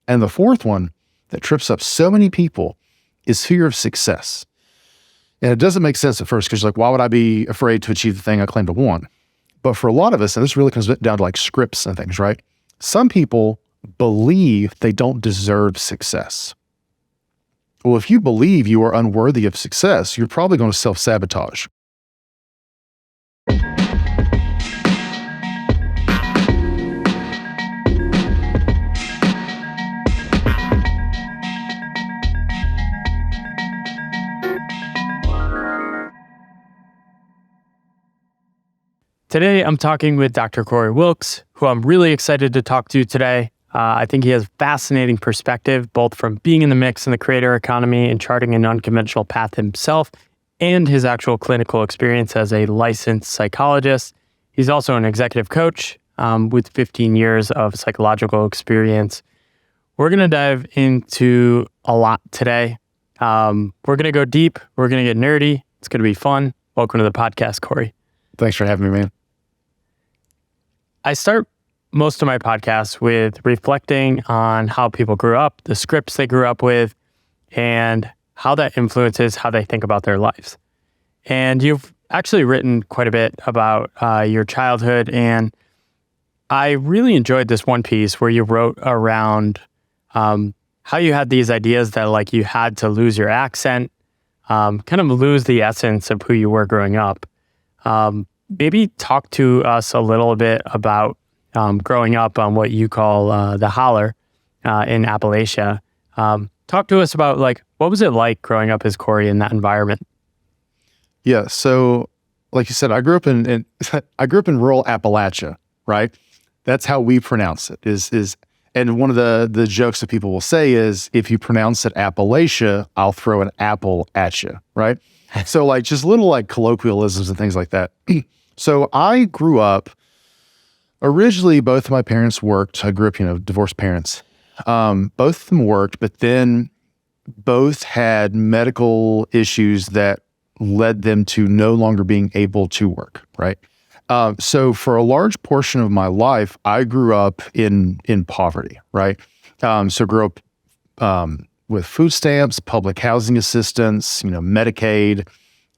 And the fourth one that trips up so many people is fear of success. And it doesn't make sense at first because you're like, why would I be afraid to achieve the thing I claim to want? But for a lot of us, and this really comes down to like scripts and things, right? Some people believe they don't deserve success. Well, if you believe you are unworthy of success, you're probably going to self-sabotage. Today, I'm talking with Dr. Corey Wilks, who I'm really excited to talk to today. I think he has fascinating perspective, both from being in the mix in the creator economy and charting an unconventional path himself, and his actual clinical experience as a licensed psychologist. He's also an executive coach with 15 years of psychological experience. We're going to dive into a lot today. We're going to go deep. We're going to get nerdy. It's going to be fun. Welcome to the podcast, Corey. Thanks for having me, man. I start most of my podcasts with reflecting on how people grew up, the scripts they grew up with, and how that influences how they think about their lives. And you've actually written quite a bit about your childhood, and I really enjoyed this one piece where you wrote around how you had these ideas that like you had to lose your accent, kind of lose the essence of who you were growing up. Maybe talk to us a little bit about growing up on what you call the holler in Appalachia. Talk to us about like, what was it like growing up as Corey in that environment? Yeah. So like you said, I grew up in rural Appalachia, right? That's how we pronounce it and one of the jokes that people will say is, if you pronounce it Appalachia, I'll throw an apple at you, right? So like just little like colloquialisms and things like that. So I grew up, originally both of my parents worked. I grew up, divorced parents. Both of them worked, but then both had medical issues that led them to no longer being able to work, right? So for a large portion of my life, I grew up in poverty, right? So grew up with food stamps, public housing assistance, Medicaid.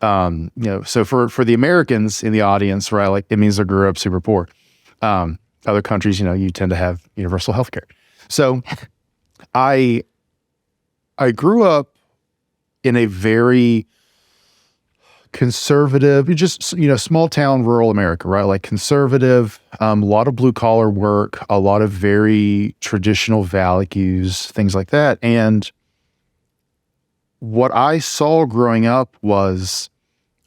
So for the Americans in the audience, right, like it means I grew up super poor. Other countries, you tend to have universal health care. So I grew up in a very conservative, just, small town, rural America, right? Like conservative, a lot of blue collar work, a lot of very traditional values, things like that. And what I saw growing up was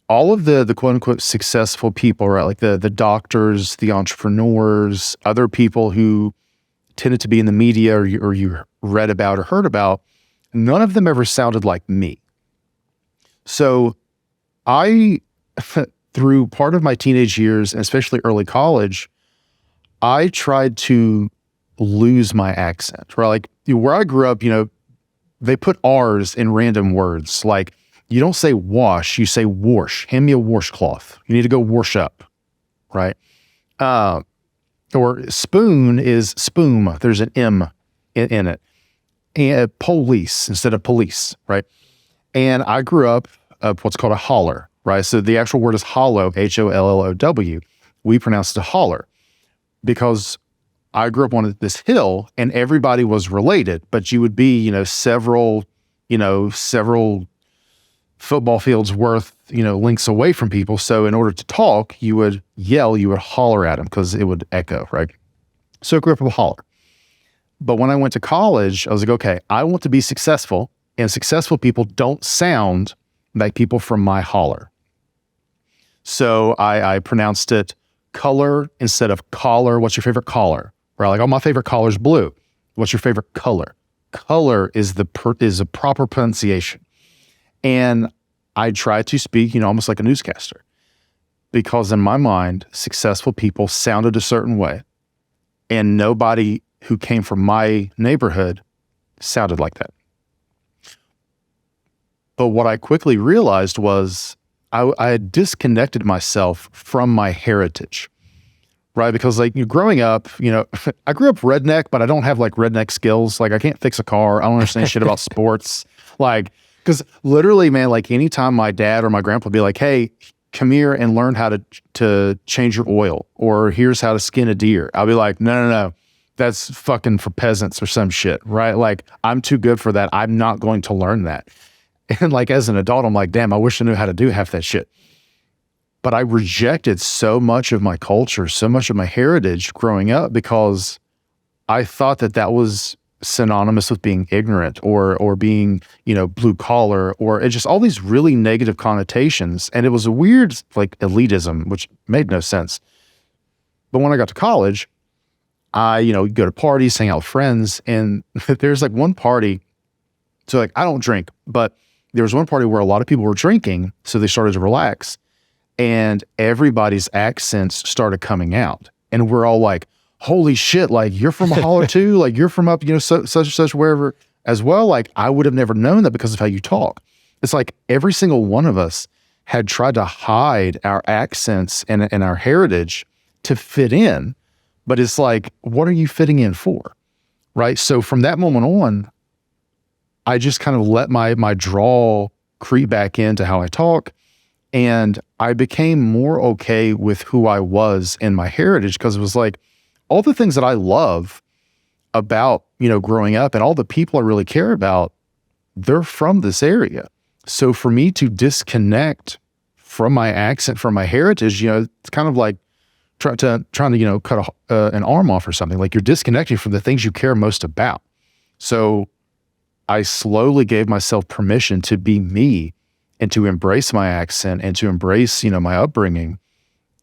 all of the quote unquote successful people, right? Like the doctors, the entrepreneurs, other people who tended to be in the media or you read about or heard about, none of them ever sounded like me. So I, through part of my teenage years, and especially early college, I tried to lose my accent, right? Like where I grew up, they put R's in random words. Like you don't say wash, you say wash. Hand me a washcloth. You need to go wash up, right? Or spoon is spoon. There's an M in it. And police instead of police, right? And I grew up what's called a holler, right? So the actual word is hollow, Hollow. We pronounce it a holler because I grew up on this hill and everybody was related, but you would be, several football fields worth, lengths away from people. So in order to talk, you would yell, you would holler at them because it would echo, right? So I grew up with a holler. But when I went to college, I was like, okay, I want to be successful, and successful people don't sound like people from my holler. So I pronounced it color instead of collar. What's your favorite color? Right? Like, oh, my favorite color is blue. What's your favorite color? Color is a proper pronunciation. And I tried to speak, almost like a newscaster, because in my mind, successful people sounded a certain way, and nobody who came from my neighborhood sounded like that. But what I quickly realized was I had disconnected myself from my heritage, right? Because like growing up, I grew up redneck, but I don't have like redneck skills. Like I can't fix a car. I don't understand shit about sports. Like, because literally, man, like anytime my dad or my grandpa would be like, hey, come here and learn how to change your oil, or here's how to skin a deer. I'll be like, no. That's fucking for peasants or some shit, right? Like I'm too good for that. I'm not going to learn that. And like as an adult, I'm like, damn, I wish I knew how to do half that shit. But I rejected so much of my culture, so much of my heritage growing up because I thought that was synonymous with being ignorant or being, blue collar, or it just all these really negative connotations. And it was a weird like elitism, which made no sense. But when I got to college, I, go to parties, hang out with friends, and there's like one party. So like I don't drink, but there was one party where a lot of people were drinking. So they started to relax. And everybody's accents started coming out. And we're all like, holy shit, like you're from a holler too? Like you're from up, such and such, wherever as well. Like I would have never known that because of how you talk. It's like every single one of us had tried to hide our accents and our heritage to fit in. But it's like, what are you fitting in for? Right? So from that moment on, I just kind of let my drawl creep back into how I talk. And I became more okay with who I was in my heritage, because it was like all the things that I love about, growing up and all the people I really care about, they're from this area. So for me to disconnect from my accent, from my heritage, it's kind of like trying to cut an arm off or something. Like you're disconnecting from the things you care most about. So I slowly gave myself permission to be me, and to embrace my accent, and to embrace, my upbringing.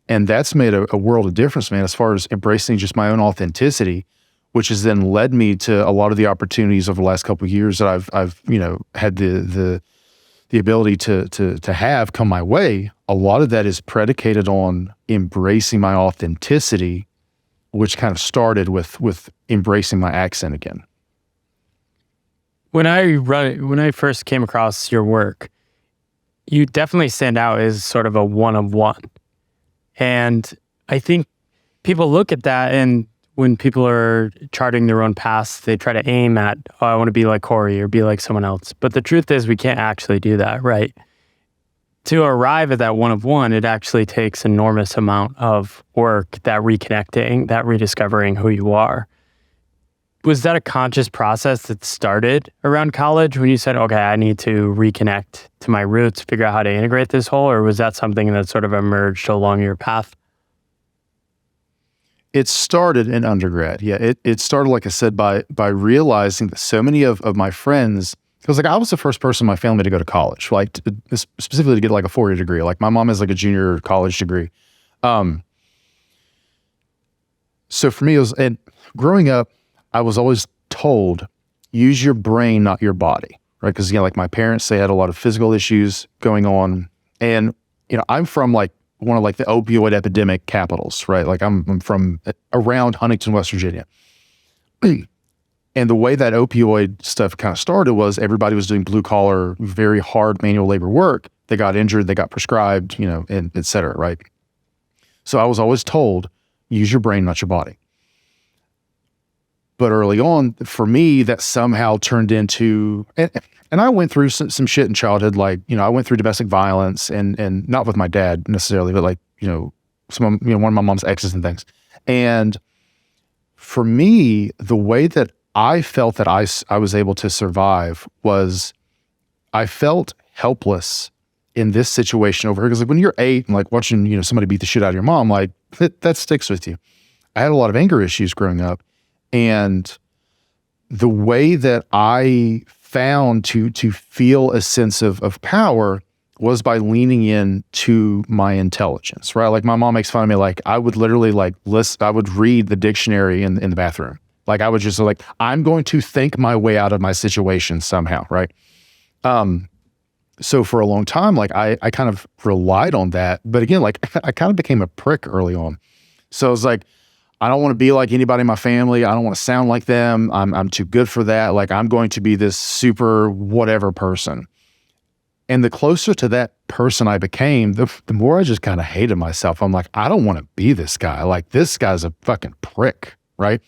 And that's made a world of difference, man, as far as embracing just my own authenticity, which has then led me to a lot of the opportunities over the last couple of years that I've had the ability to have come my way. A lot of that is predicated on embracing my authenticity, which kind of started with embracing my accent again. When I first came across your work, you definitely stand out as sort of a one of one. And I think people look at that, and when people are charting their own paths, they try to aim at, oh, I want to be like Corey or be like someone else. But the truth is we can't actually do that, right? To arrive at that one of one, it actually takes enormous amount of work, that reconnecting, that rediscovering who you are. Was that a conscious process that started around college when you said, okay, I need to reconnect to my roots, figure out how to integrate this whole, or was that something that sort of emerged along your path? It started in undergrad. Yeah, it started, like I said, by realizing that so many of my friends, because like I was the first person in my family to go to college, like specifically to get like a 4-year degree. Like my mom has like a junior college degree. So for me, and growing up, I was always told, use your brain, not your body, right? Because, like my parents, they had a lot of physical issues going on. And, I'm from like one of like the opioid epidemic capitals, right? Like I'm from around Huntington, West Virginia. And the way that opioid stuff kind of started was everybody was doing blue collar, very hard manual labor work. They got injured, they got prescribed, and et cetera, right? So I was always told, use your brain, not your body. But early on, for me, that somehow turned into, and I went through some shit in childhood. Like, I went through domestic violence and not with my dad necessarily, but like, one of my mom's exes and things. And for me, the way that I felt that I was able to survive was I felt helpless in this situation over here. Because like when you're 8 and like watching, somebody beat the shit out of your mom, like that sticks with you. I had a lot of anger issues growing up. And the way that I found to feel a sense of power was by leaning in to my intelligence, right? Like my mom makes fun of me. Like I would literally like I would read the dictionary in the bathroom. Like I would just like, I'm going to think my way out of my situation somehow, right? So for a long time, like I kind of relied on that. But again, like I kind of became a prick early on. So I was like, I don't want to be like anybody in my family. I don't want to sound like them. I'm too good for that. Like I'm going to be this super whatever person. And the closer to that person I became, the more I just kind of hated myself. I'm like, I don't want to be this guy. Like, this guy's a fucking prick, right?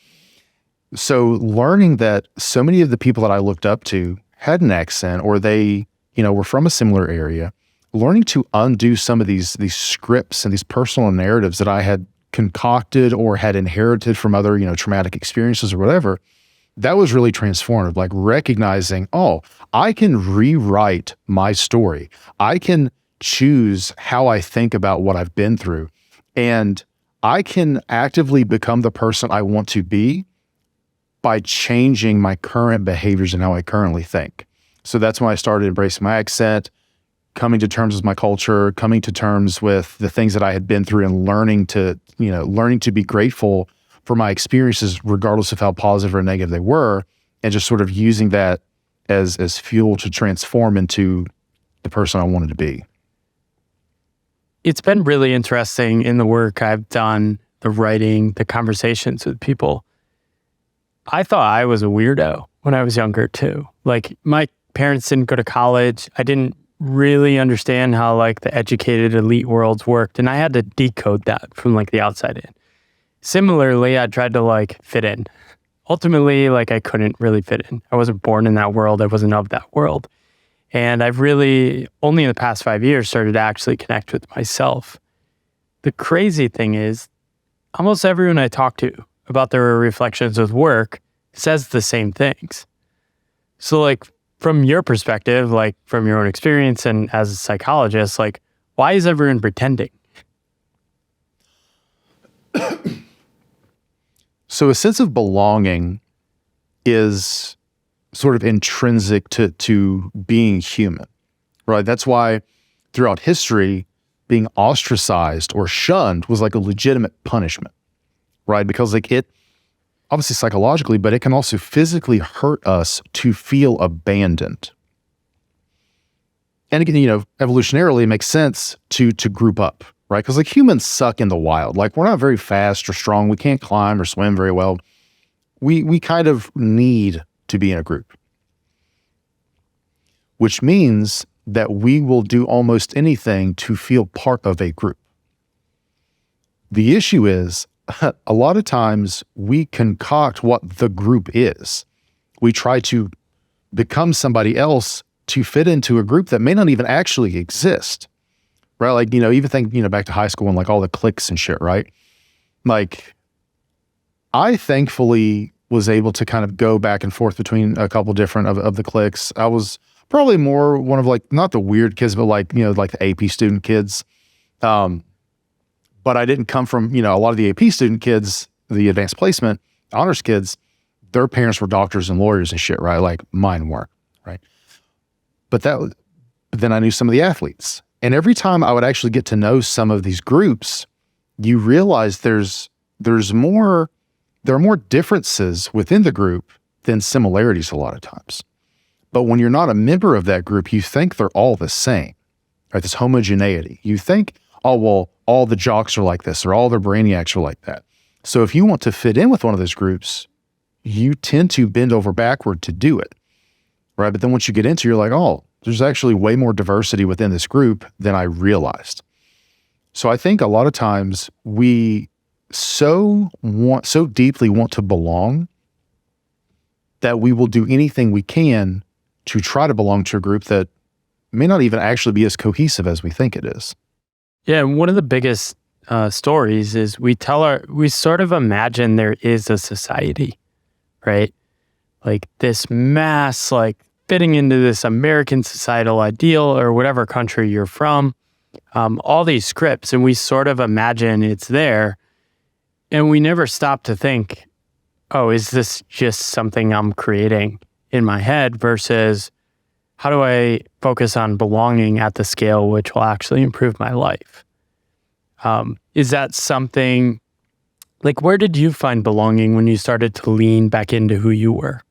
So learning that so many of the people that I looked up to had an accent, or they, were from a similar area, learning to undo some of these scripts and these personal narratives that I had concocted or had inherited from other, traumatic experiences or whatever, that was really transformative. Like recognizing, oh, I can rewrite my story. I can choose how I think about what I've been through. And I can actively become the person I want to be by changing my current behaviors and how I currently think. So that's when I started embracing my accent, coming to terms with my culture, coming to terms with the things that I had been through, and learning to be grateful for my experiences, regardless of how positive or negative they were, and just sort of using that as fuel to transform into the person I wanted to be. It's been really interesting in the work I've done, the writing, the conversations with people. I thought I was a weirdo when I was younger too. Like, my parents didn't go to college. I didn't really understand how like the educated elite worlds worked, and I had to decode that from like the outside in. Similarly, I tried to like fit in. Ultimately, like, I couldn't really fit in. I wasn't born in that world. I wasn't of that world. And I've really only in the past 5 years started to actually connect with myself. The crazy thing is, almost everyone I talk to about their reflections with work says the same things. So like, from your perspective, like from your own experience and as a psychologist, like, why is everyone pretending? So a sense of belonging is sort of intrinsic to being human, right? That's why throughout history, being ostracized or shunned was like a legitimate punishment, right? Because like it, obviously psychologically, but it can also physically hurt us to feel abandoned. And again, evolutionarily, it makes sense to group up, right? Because like humans suck in the wild. Like, we're not very fast or strong. We can't climb or swim very well. We kind of need to be in a group, which means that we will do almost anything to feel part of a group. The issue is, a lot of times we concoct what the group is. We try to become somebody else to fit into a group that may not even actually exist, right? Like, even think, back to high school and like all the cliques and shit, right? Like, I thankfully was able to kind of go back and forth between a couple different of the cliques. I was probably more one of like, not the weird kids, but like, like the AP student kids. But I didn't come from, a lot of the AP student kids, the advanced placement honors kids, their parents were doctors and lawyers and shit, right? Like mine weren't, right? But then I knew some of the athletes. And every time I would actually get to know some of these groups, you realize there are more differences within the group than similarities a lot of times. But when you're not a member of that group, you think they're all the same, right? This homogeneity. You think, oh, well, all the jocks are like this, or all the brainiacs are like that. So if you want to fit in with one of those groups, you tend to bend over backward to do it, right? But then once you get into it, you're like, oh, there's actually way more diversity within this group than I realized. So I think a lot of times we so deeply want to belong that we will do anything we can to try to belong to a group that may not even actually be as cohesive as we think it is. Yeah, and one of the biggest stories is we sort of imagine there is a society, right? Like this mass, like fitting into this American societal ideal or whatever country you're from, all these scripts, and we sort of imagine it's there, and we never stop to think, oh, is this just something I'm creating in my head versus how do I focus on belonging at the scale which will actually improve my life? Is that something, like, where did you find belonging when you started to lean back into who you were?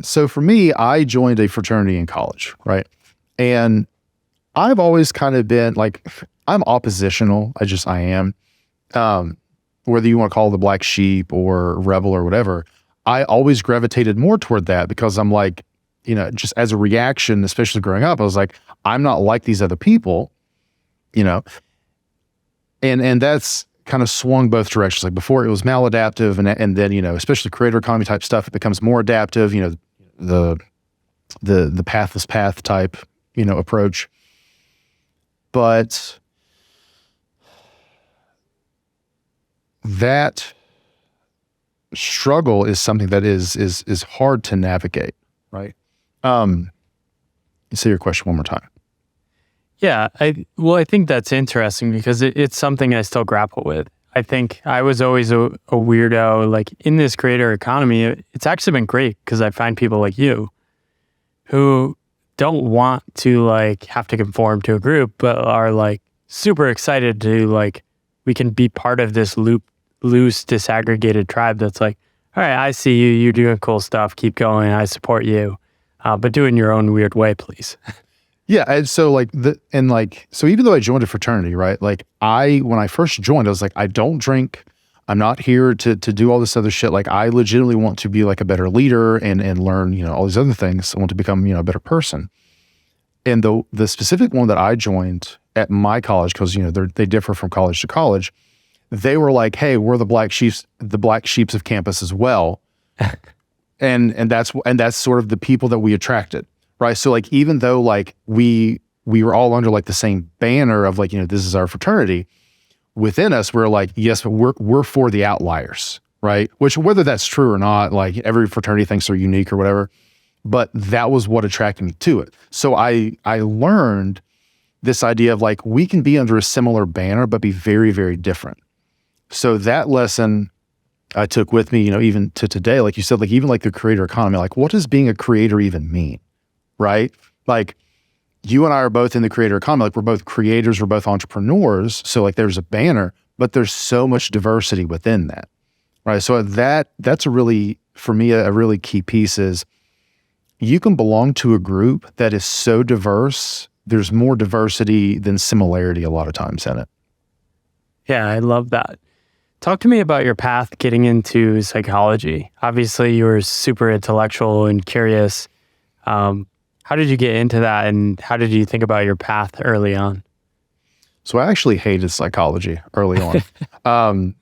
So for me, I joined a fraternity in college, right? And I've always kind of been like, I'm oppositional. I am. Whether you want to call it the black sheep or rebel or whatever, I always gravitated more toward that because I'm like, just as a reaction, especially growing up, I was like, I'm not like these other people, and that's kind of swung both directions. Like before it was maladaptive, and then, especially creator economy type stuff, it becomes more adaptive, the pathless path type, approach. But that struggle is something that is hard to navigate, right? Say your question one more time. Yeah, I think that's interesting because it's something I still grapple with. I think I was always a weirdo. Like in this creator economy, it's actually been great because I find people like you who don't want to like have to conform to a group, but are like super excited to like, we can be part of this loose, disaggregated tribe that's like, all right, I see you, you're doing cool stuff, keep going, I support you, but do it in your own weird way, please. Yeah, and so so even though I joined a fraternity, right? Like when I first joined, I was like, I don't drink. I'm not here to do all this other shit. Like I legitimately want to be like a better leader and learn, all these other things. I want to become, a better person. And the specific one that I joined at my college, because they differ from college to college, they were like, hey, we're the black sheeps of campus as well. and that's sort of the people that we attracted. Right. So like, even though like we were all under like the same banner of like, this is our fraternity, within us, we're like, yes, but we're for the outliers. Right. Which, whether that's true or not, like every fraternity thinks they're unique or whatever, but that was what attracted me to it. So I learned this idea of like, we can be under a similar banner, but be very, very different. So that lesson I took with me, even to today, like you said, like even like the creator economy, like what does being a creator even mean? Right? Like you and I are both in the creator economy. Like we're both creators, we're both entrepreneurs. So like there's a banner, but there's so much diversity within that. Right. So that's a really, for me, a really key piece is you can belong to a group that is so diverse. There's more diversity than similarity a lot of times in it. Yeah, I love that. Talk to me about your path getting into psychology. Obviously, you were super intellectual and curious. How did you get into that, and how did you think about your path early on? So I actually hated psychology early on.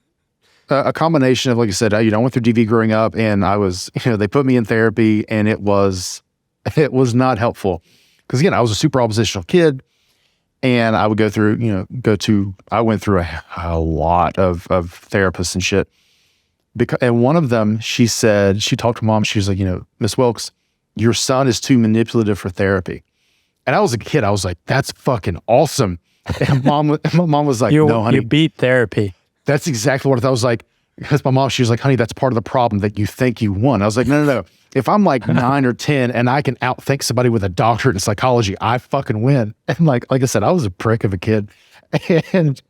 A combination of, like I said, I went through DV growing up, and I was, they put me in therapy, and it was not helpful. Because again, I was a super oppositional kid, and I would go through, I went through a lot of therapists and shit. And one of them, she talked to mom, she was like, Miss Wilks, your son is too manipulative for therapy. And I was a kid. I was like, that's fucking awesome. And my mom was like, no, honey. You beat therapy. That's exactly what I thought. I was like, because my mom, she was like, honey, that's part of the problem that you think you won. I was like, no. If I'm like 9 or 10 and I can outthink somebody with a doctorate in psychology, I fucking win. And like I said, I was a prick of a kid. And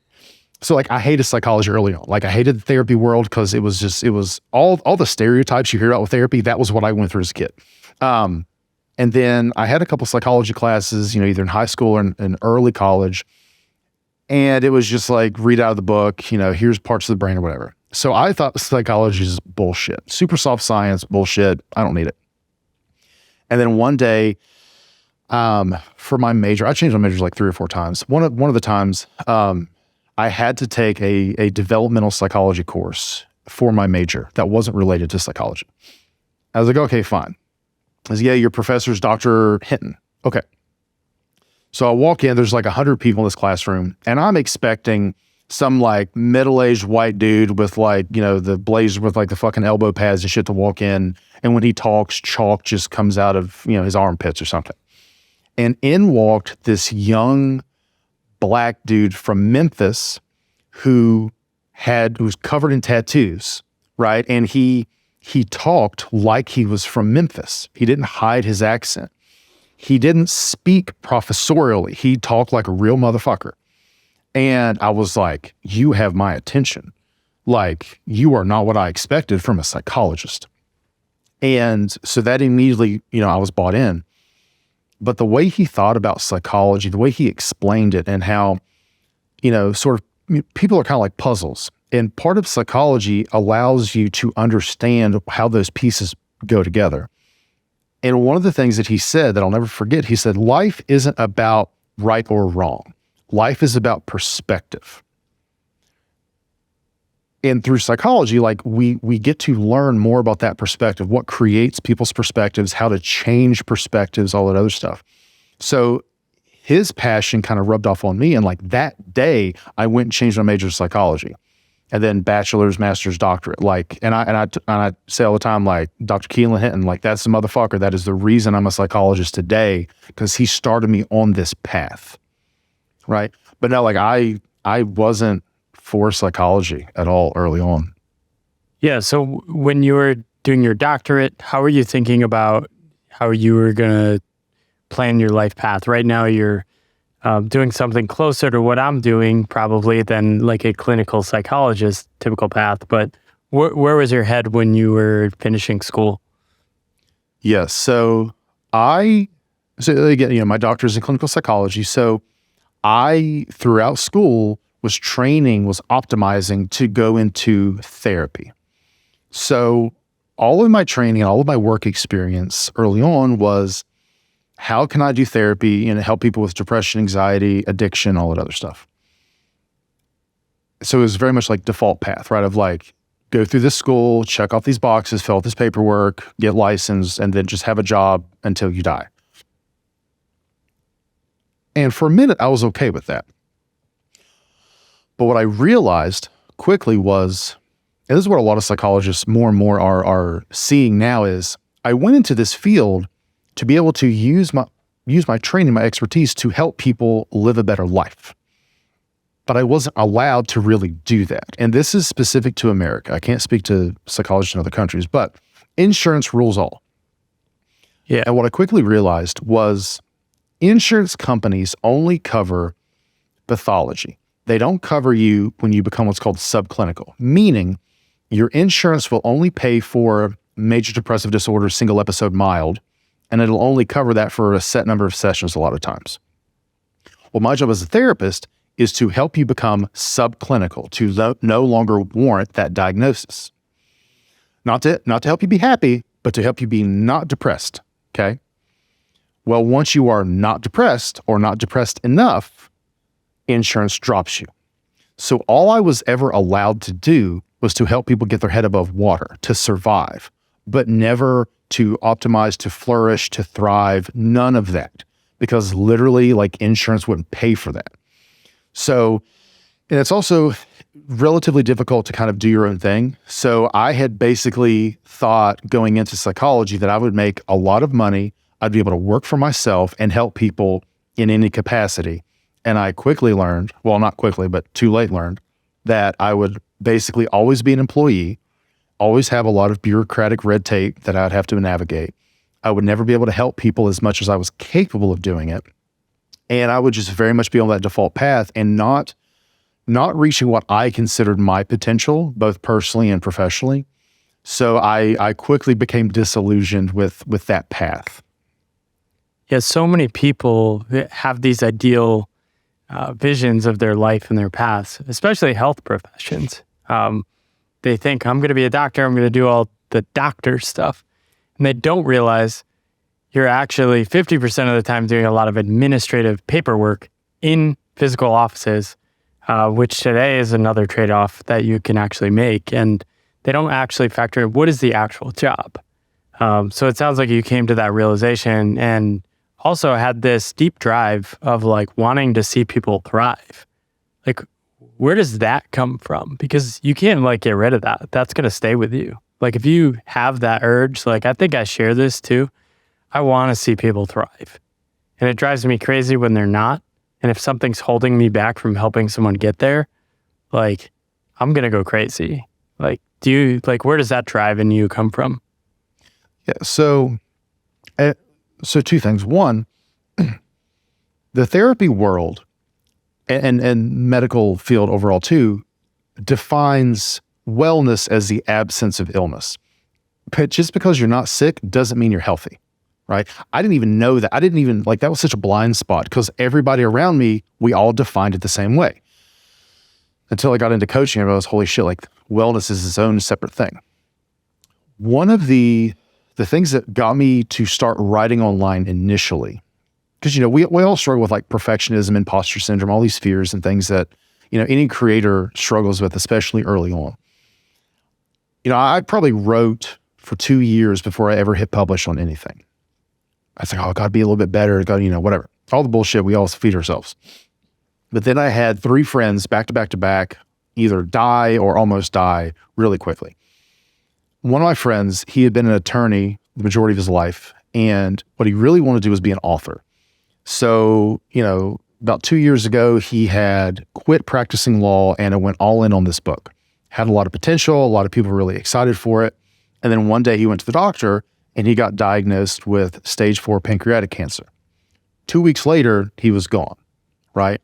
so like, I hated psychology early on. Like I hated the therapy world because it was all the stereotypes you hear about with therapy. That was what I went through as a kid. And then I had a couple psychology classes, either in high school or in early college. And it was just like, read out of the book, here's parts of the brain or whatever. So I thought psychology is bullshit, super soft science bullshit. I don't need it. And then one day, for my major, I changed my majors like 3 or 4 times. One of the times, I had to take a developmental psychology course for my major that wasn't related to psychology. I was like, okay, fine. I was, yeah, your professor's Dr. Hinton. Okay. So I walk in, there's like 100 people in this classroom, and I'm expecting some like middle-aged white dude with like, the blazer with like the fucking elbow pads and shit to walk in. And when he talks, chalk just comes out of, his armpits or something. And in walked this young black dude from Memphis who was covered in tattoos, right? And he talked like he was from Memphis. He didn't hide his accent. He didn't speak professorially. He talked like a real motherfucker. And I was like, you have my attention. Like, you are not what I expected from a psychologist. And so that immediately, I was bought in. But the way he thought about psychology, the way he explained it, and how, sort of people are kind of like puzzles. And part of psychology allows you to understand how those pieces go together. And one of the things that he said that I'll never forget, he said, life isn't about right or wrong. Life is about perspective. And through psychology, like we get to learn more about that perspective, what creates people's perspectives, how to change perspectives, all that other stuff. So his passion kind of rubbed off on me. And like that day, I went and changed my major to psychology, and then bachelor's, master's, doctorate. Like, and I say all the time, like Dr. Keelan Hinton, like that's the motherfucker. That is the reason I'm a psychologist today, because he started me on this path. Right. But no, like I wasn't for psychology at all early on. Yeah. So when you were doing your doctorate, how were you thinking about how you were going to plan your life path? Right now, you're doing something closer to what I'm doing probably than like a clinical psychologist typical path. But where was your head when you were finishing school? Yes. So again, my doctor's in clinical psychology. So I, throughout school, was optimizing to go into therapy. So all of my training, all of my work experience early on was, how can I do therapy and help people with depression, anxiety, addiction, all that other stuff? So it was very much like default path, right? Of like, go through this school, check off these boxes, fill out this paperwork, get licensed, and then just have a job until you die. And for a minute, I was okay with that. But what I realized quickly was, and this is what a lot of psychologists more and more are seeing now, is I went into this field to be able to use my training, my expertise to help people live a better life. But I wasn't allowed to really do that. And this is specific to America. I can't speak to psychologists in other countries, but insurance rules all. Yeah. And what I quickly realized was insurance companies only cover pathology. They don't cover you when you become what's called subclinical, meaning your insurance will only pay for major depressive disorder, single episode mild, and it'll only cover that for a set number of sessions a lot of times. Well, my job as a therapist is to help you become subclinical, to no longer warrant that diagnosis. Not to help you be happy, but to help you be not depressed, okay? Well, once you are not depressed or not depressed enough, insurance drops you. So all I was ever allowed to do was to help people get their head above water, to survive, but never to optimize, to flourish, to thrive, none of that, because literally like insurance wouldn't pay for that. So, and it's also relatively difficult to kind of do your own thing. So I had basically thought going into psychology that I would make a lot of money. I'd be able to work for myself and help people in any capacity. And I quickly learned, well, not quickly, but too late learned, that I would basically always be an employee, always have a lot of bureaucratic red tape that I'd have to navigate. I would never be able to help people as much as I was capable of doing it. And I would just very much be on that default path and not reaching what I considered my potential, both personally and professionally. So I quickly became disillusioned with that path. Yeah, so many people have these ideal visions of their life and their paths, especially health professions. They think, I'm going to be a doctor, I'm going to do all the doctor stuff. And they don't realize you're actually 50% of the time doing a lot of administrative paperwork in physical offices, which today is another trade-off that you can actually make. And they don't actually factor in what is the actual job. So it sounds like you came to that realization and also had this deep drive of like wanting to see people thrive. Like, where does that come from? Because you can't like get rid of that. That's going to stay with you. Like if you have that urge, like I think I share this too. I want to see people thrive. And it drives me crazy when they're not. And if something's holding me back from helping someone get there, like I'm going to go crazy. Like, where does that drive in you come from? Yeah. So two things. One, the therapy world and medical field overall too defines wellness as the absence of illness. But just because you're not sick doesn't mean you're healthy, right? I didn't even know that. That was such a blind spot because everybody around me, we all defined it the same way. Until I got into coaching, I realized, holy shit, like wellness is its own separate thing. One of the the things that got me to start writing online initially, because, you know, we all struggle with like perfectionism, imposter syndrome, all these fears and things that, you know, any creator struggles with, especially early on. You know, I probably wrote for 2 years before I ever hit publish on anything. I was like, oh, I gotta be a little bit better, gotta, you know, whatever. All the bullshit we all feed ourselves. But then I had 3 friends back to back to back either die or almost die really quickly. One of my friends, he had been an attorney the majority of his life, and what he really wanted to do was be an author. So, you know, about 2 years ago, he had quit practicing law and it went all in on this book. Had a lot of potential, a lot of people were really excited for it. And then one day he went to the doctor and he got diagnosed with stage 4 pancreatic cancer. 2 weeks later, he was gone, right?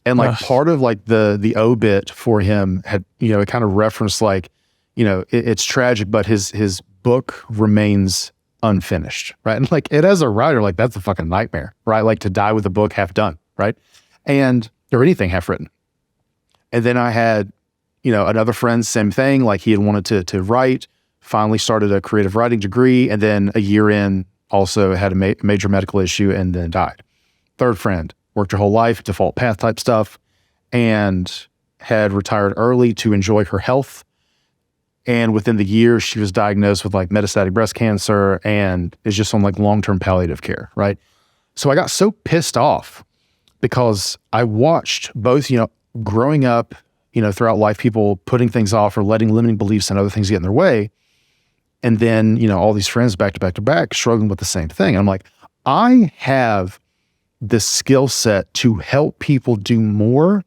And like part of like the obit for him had, you know, it kind of referenced like, you know, it's tragic, but his book remains unfinished, right? And like it as a writer, like that's a fucking nightmare, right? Like to die with a book half done, right? And or anything half written. And then I had, you know, another friend, same thing, like he had wanted to write, finally started a creative writing degree, and then a year in also had a major medical issue and then died. Third friend, worked her whole life, default path type stuff, and had retired early to enjoy her health. And within the year, she was diagnosed with like metastatic breast cancer and is just on like long-term palliative care, right? So I got so pissed off because I watched both, you know, growing up, you know, throughout life, people putting things off or letting limiting beliefs and other things get in their way. And then, you know, all these friends back to back to back struggling with the same thing. I'm like, I have this skill set to help people do more.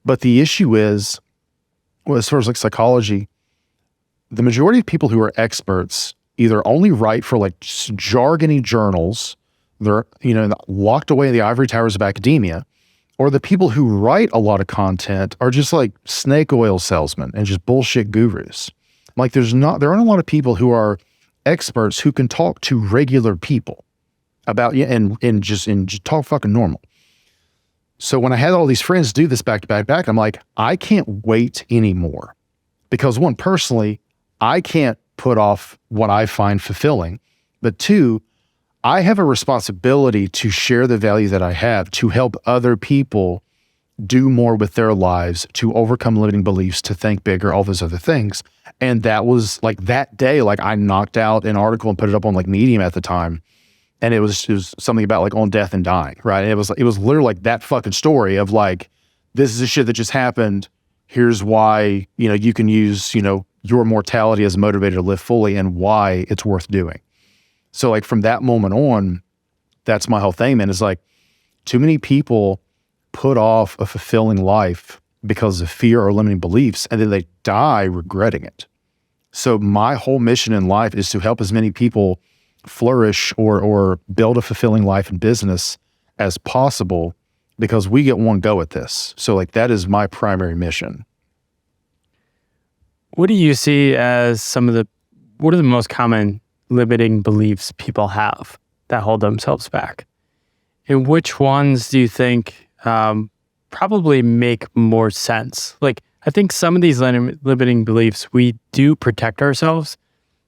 But the issue is, well, as far as like psychology, the majority of people who are experts either only write for like jargony journals, they're, you know, locked away in the ivory towers of academia, or the people who write a lot of content are just like snake oil salesmen and just bullshit gurus. Like there aren't a lot of people who are experts who can talk to regular people about, and just talk fucking normal. So when I had all these friends do this back to back back, I'm like, I can't wait anymore. Because one, personally, I can't put off what I find fulfilling. But two, I have a responsibility to share the value that I have to help other people do more with their lives, to overcome limiting beliefs, to think bigger, all those other things. And that was like that day, like I knocked out an article and put it up on like Medium at the time. And it was something about like on death and dying, right? And it was literally like that fucking story of like, this is the shit that just happened. Here's why, you know, you can use, you know, your mortality as a motivator to live fully and why it's worth doing. So like from that moment on, that's my whole thing, man, is like too many people put off a fulfilling life because of fear or limiting beliefs, and then they die regretting it. So my whole mission in life is to help as many people flourish or build a fulfilling life and business as possible, because we get one go at this. So like that is my primary mission. What do you see as what are the most common limiting beliefs people have that hold themselves back? And which ones do you think probably make more sense? Like, I think some of these limiting beliefs, we do protect ourselves.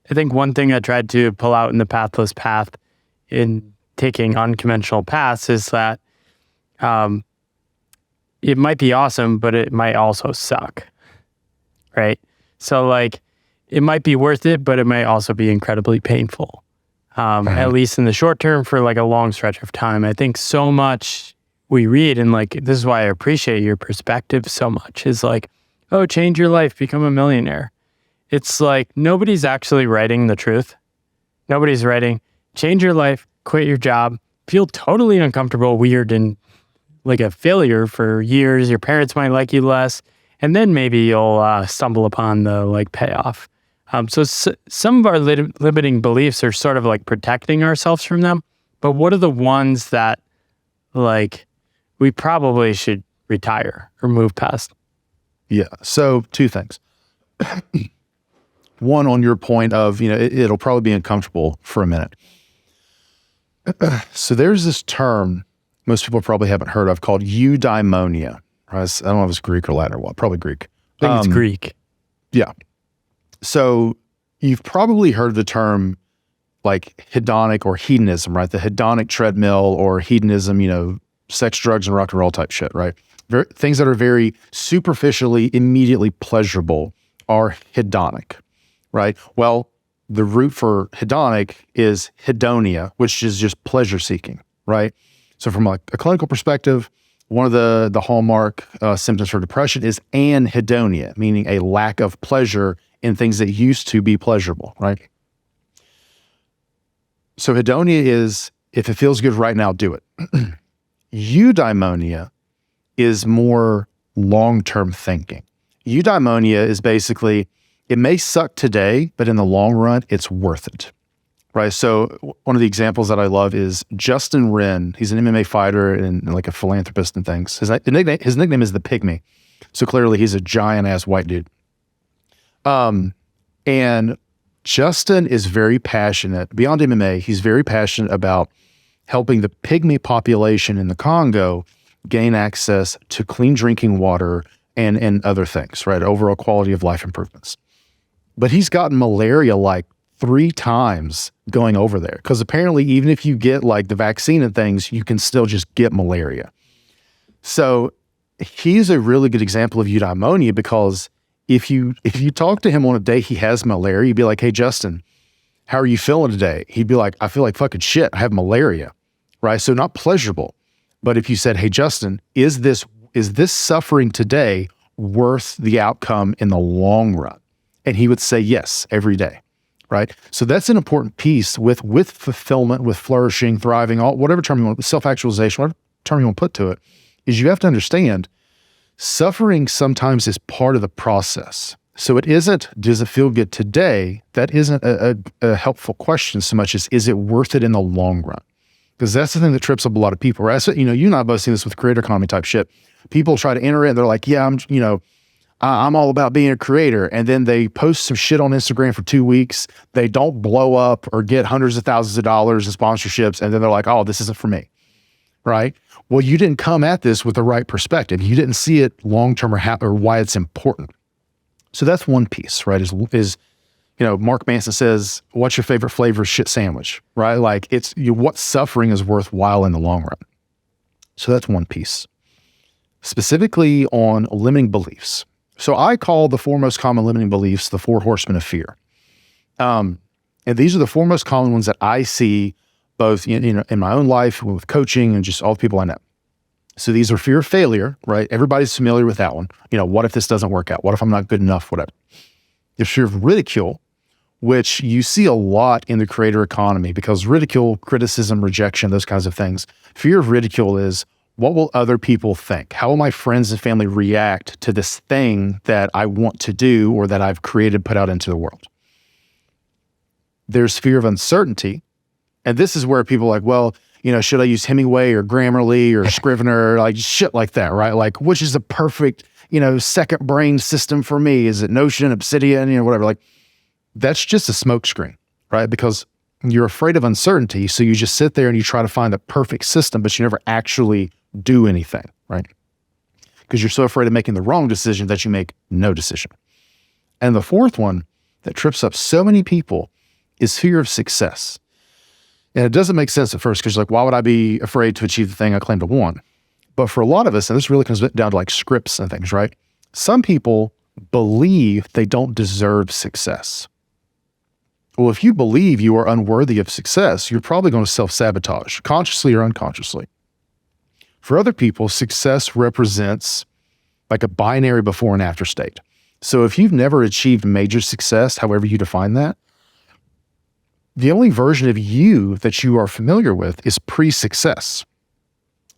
I think one thing I tried to pull out in the pathless path in taking unconventional paths is that it might be awesome, but it might also suck, right? So like, it might be worth it, but it might also be incredibly painful, at least in the short term for like a long stretch of time. I think so much we read, and like, this is why I appreciate your perspective so much, is like, oh, change your life, become a millionaire. It's like, nobody's actually writing the truth. Nobody's writing, change your life, quit your job, feel totally uncomfortable, weird, and like a failure for years. Your parents might like you less. And then maybe you'll stumble upon the like payoff. So some of our limiting beliefs are sort of like protecting ourselves from them. But what are the ones that like we probably should retire or move past? Yeah. So two things. One, on your point of, you know, it'll probably be uncomfortable for a minute. So there's this term most people probably haven't heard of called eudaimonia. Right? I don't know if it's Greek or Latin or what, probably Greek. I think it's Greek. Yeah. So you've probably heard the term like hedonic or hedonism, right? The hedonic treadmill or hedonism, sex, drugs, and rock and roll type shit, right? Things that are very superficially, immediately pleasurable are hedonic, right? Well, the root for hedonic is hedonia, which is just pleasure seeking, right? So from a clinical perspective, one of the hallmark symptoms for depression is anhedonia, meaning a lack of pleasure in things that used to be pleasurable, right? So hedonia is, if it feels good right now, do it. Eudaimonia is more long-term thinking. Eudaimonia is basically, it may suck today, but in the long run, it's worth it, right? So one of the examples that I love is Justin Wren. He's an MMA fighter and like a philanthropist and things. His nickname is the Pygmy. So clearly he's a giant-ass white dude. And Justin is very passionate, beyond MMA, he's very passionate about helping the Pygmy population in the Congo gain access to clean drinking water and other things, right? Overall quality of life improvements. But he's gotten malaria like 3 times going over there. Because apparently even if you get like the vaccine and things, you can still just get malaria. So he's a really good example of eudaimonia, because if you talk to him on a day he has malaria, you'd be like, hey, Justin, how are you feeling today? He'd be like, I feel like fucking shit. I have malaria, right? So not pleasurable. But if you said, hey, Justin, is this suffering today worth the outcome in the long run? And he would say yes every day, right? So that's an important piece with fulfillment, with flourishing, thriving, whatever term you want, self-actualization, whatever term you want to put to it, is you have to understand suffering sometimes is part of the process. So it isn't, does it feel good today? That isn't a helpful question so much as, is it worth it in the long run? Because that's the thing that trips up a lot of people, right? So, you and I both seen this with creator economy type shit. People try to enter it, they're like, yeah, I'm all about being a creator. And then they post some shit on Instagram for 2 weeks. They don't blow up or get hundreds of thousands of dollars in sponsorships. And then they're like, oh, this isn't for me, right? Well, you didn't come at this with the right perspective. You didn't see it long-term or why it's important. So that's one piece, right? Is Mark Manson says, what's your favorite flavor shit sandwich, right? Like what suffering is worthwhile in the long run. So that's one piece. Specifically on limiting beliefs. So I call the 4 most common limiting beliefs the 4 horsemen of fear. And these are the 4 most common ones that I see both in my own life, with coaching, and just all the people I know. So these are fear of failure, right? Everybody's familiar with that one. What if this doesn't work out? What if I'm not good enough? Whatever. There's fear of ridicule, which you see a lot in the creator economy, because ridicule, criticism, rejection, those kinds of things. Fear of ridicule is, what will other people think? How will my friends and family react to this thing that I want to do or that I've created, put out into the world? There's fear of uncertainty. And this is where people are like, well, should I use Hemingway or Grammarly or Scrivener, like shit like that, right? Like, which is the perfect, second brain system for me? Is it Notion, Obsidian, whatever? Like, that's just a smokescreen, right? Because you're afraid of uncertainty. So you just sit there and you try to find the perfect system, but you never actually do anything, right? Because you're so afraid of making the wrong decision that you make no decision. And the 4th one that trips up so many people is fear of success. And it doesn't make sense at first, because like, why would I be afraid to achieve the thing I claim to want? But for a lot of us, and this really comes down to like scripts and things, right? Some people believe they don't deserve success. Well, if you believe you are unworthy of success, you're probably going to self-sabotage, consciously or unconsciously. For other people, success represents like a binary before and after state. So if you've never achieved major success, however you define that, the only version of you that you are familiar with is pre-success.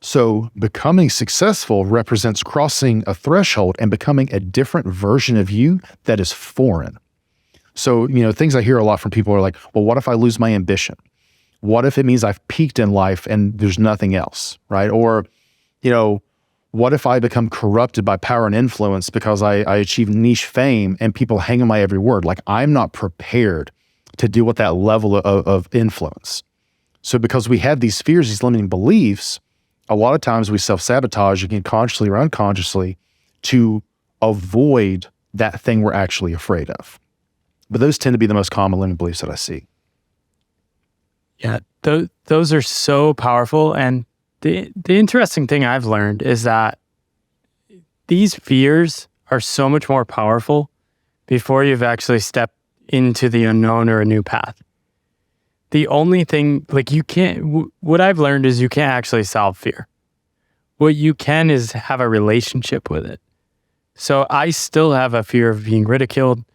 So becoming successful represents crossing a threshold and becoming a different version of you that is foreign. So, things I hear a lot from people are like, well, what if I lose my ambition? What if it means I've peaked in life and there's nothing else, right? Or, what if I become corrupted by power and influence because I achieve niche fame and people hang on my every word? Like, I'm not prepared to deal with that level of influence. So because we have these fears, these limiting beliefs, a lot of times we self-sabotage, again, consciously or unconsciously, to avoid that thing we're actually afraid of. But those tend to be the most common limiting beliefs that I see. Yeah, those are so powerful. And the interesting thing I've learned is that these fears are so much more powerful before you've actually stepped into the unknown or a new path. The only thing, like what I've learned is you can't actually solve fear. What you can is have a relationship with it. So I still have a fear of being ridiculed.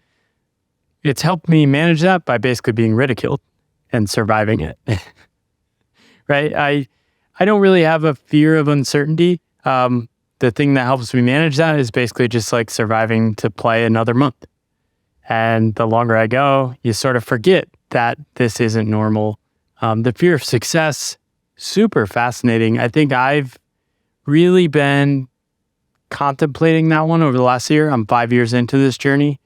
It's helped me manage that by basically being ridiculed and surviving it. Right? I don't really have a fear of uncertainty. The thing that helps me manage that is basically just like surviving to play another month. And the longer I go, you sort of forget that this isn't normal. The fear of success, super fascinating. I think I've really been contemplating that one over the last year. I'm 5 years into this journey,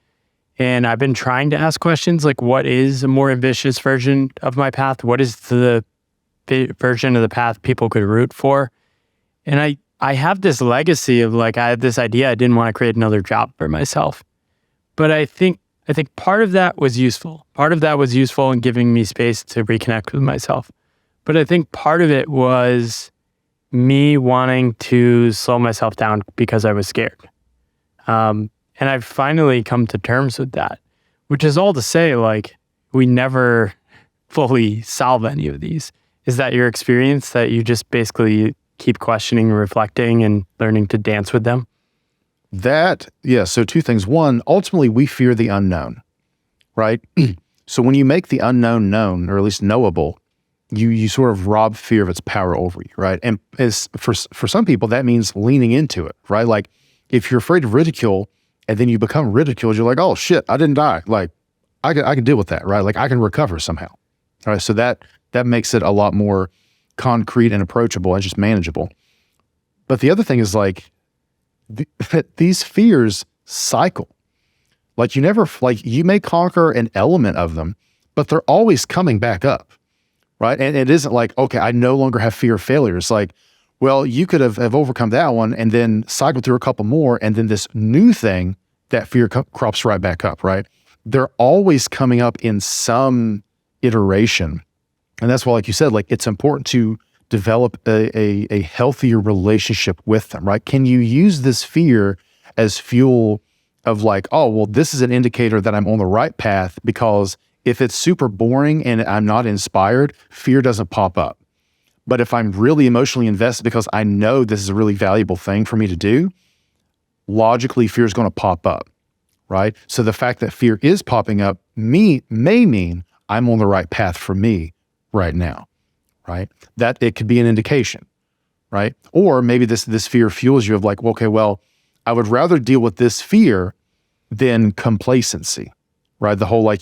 and I've been trying to ask questions like, what is a more ambitious version of my path? What is the version of the path people could root for? And I have this legacy of like, I had this idea I didn't want to create another job for myself. But I think part of that was useful. Part of that was useful in giving me space to reconnect with myself. But I think part of it was me wanting to slow myself down because I was scared. And I've finally come to terms with that, which is all to say, like, we never fully solve any of these. Is that your experience, that you just basically keep questioning and reflecting and learning to dance with them? So two things. One, ultimately, we fear the unknown, right? So when you make the unknown known, or at least knowable, you sort of rob fear of its power over you, right? And as for some people, that means leaning into it, right? Like if you're afraid of ridicule and then you become ridiculed, you're like, oh shit, I didn't die. Like I can deal with that, right? Like I can recover somehow. All right. So that makes it a lot more concrete and approachable and just manageable. But the other thing is like, these fears cycle. Like you may conquer an element of them, but they're always coming back up, right? And it isn't like, okay, I no longer have fear of failure. It's like, well, you could have overcome that one and then cycled through a couple more, and then this new thing, that fear crops right back up, right? They're always coming up in some iteration. And that's why, like you said, like it's important to develop a healthier relationship with them, right? Can you use this fear as fuel of like, oh, well, this is an indicator that I'm on the right path, because if it's super boring and I'm not inspired, fear doesn't pop up. But if I'm really emotionally invested because I know this is a really valuable thing for me to do, logically fear is going to pop up, right? So the fact that fear is popping up may mean I'm on the right path for me right now. Right? That it could be an indication, right? Or maybe this fear fuels you of like, okay, well, I would rather deal with this fear than complacency, right? The whole like,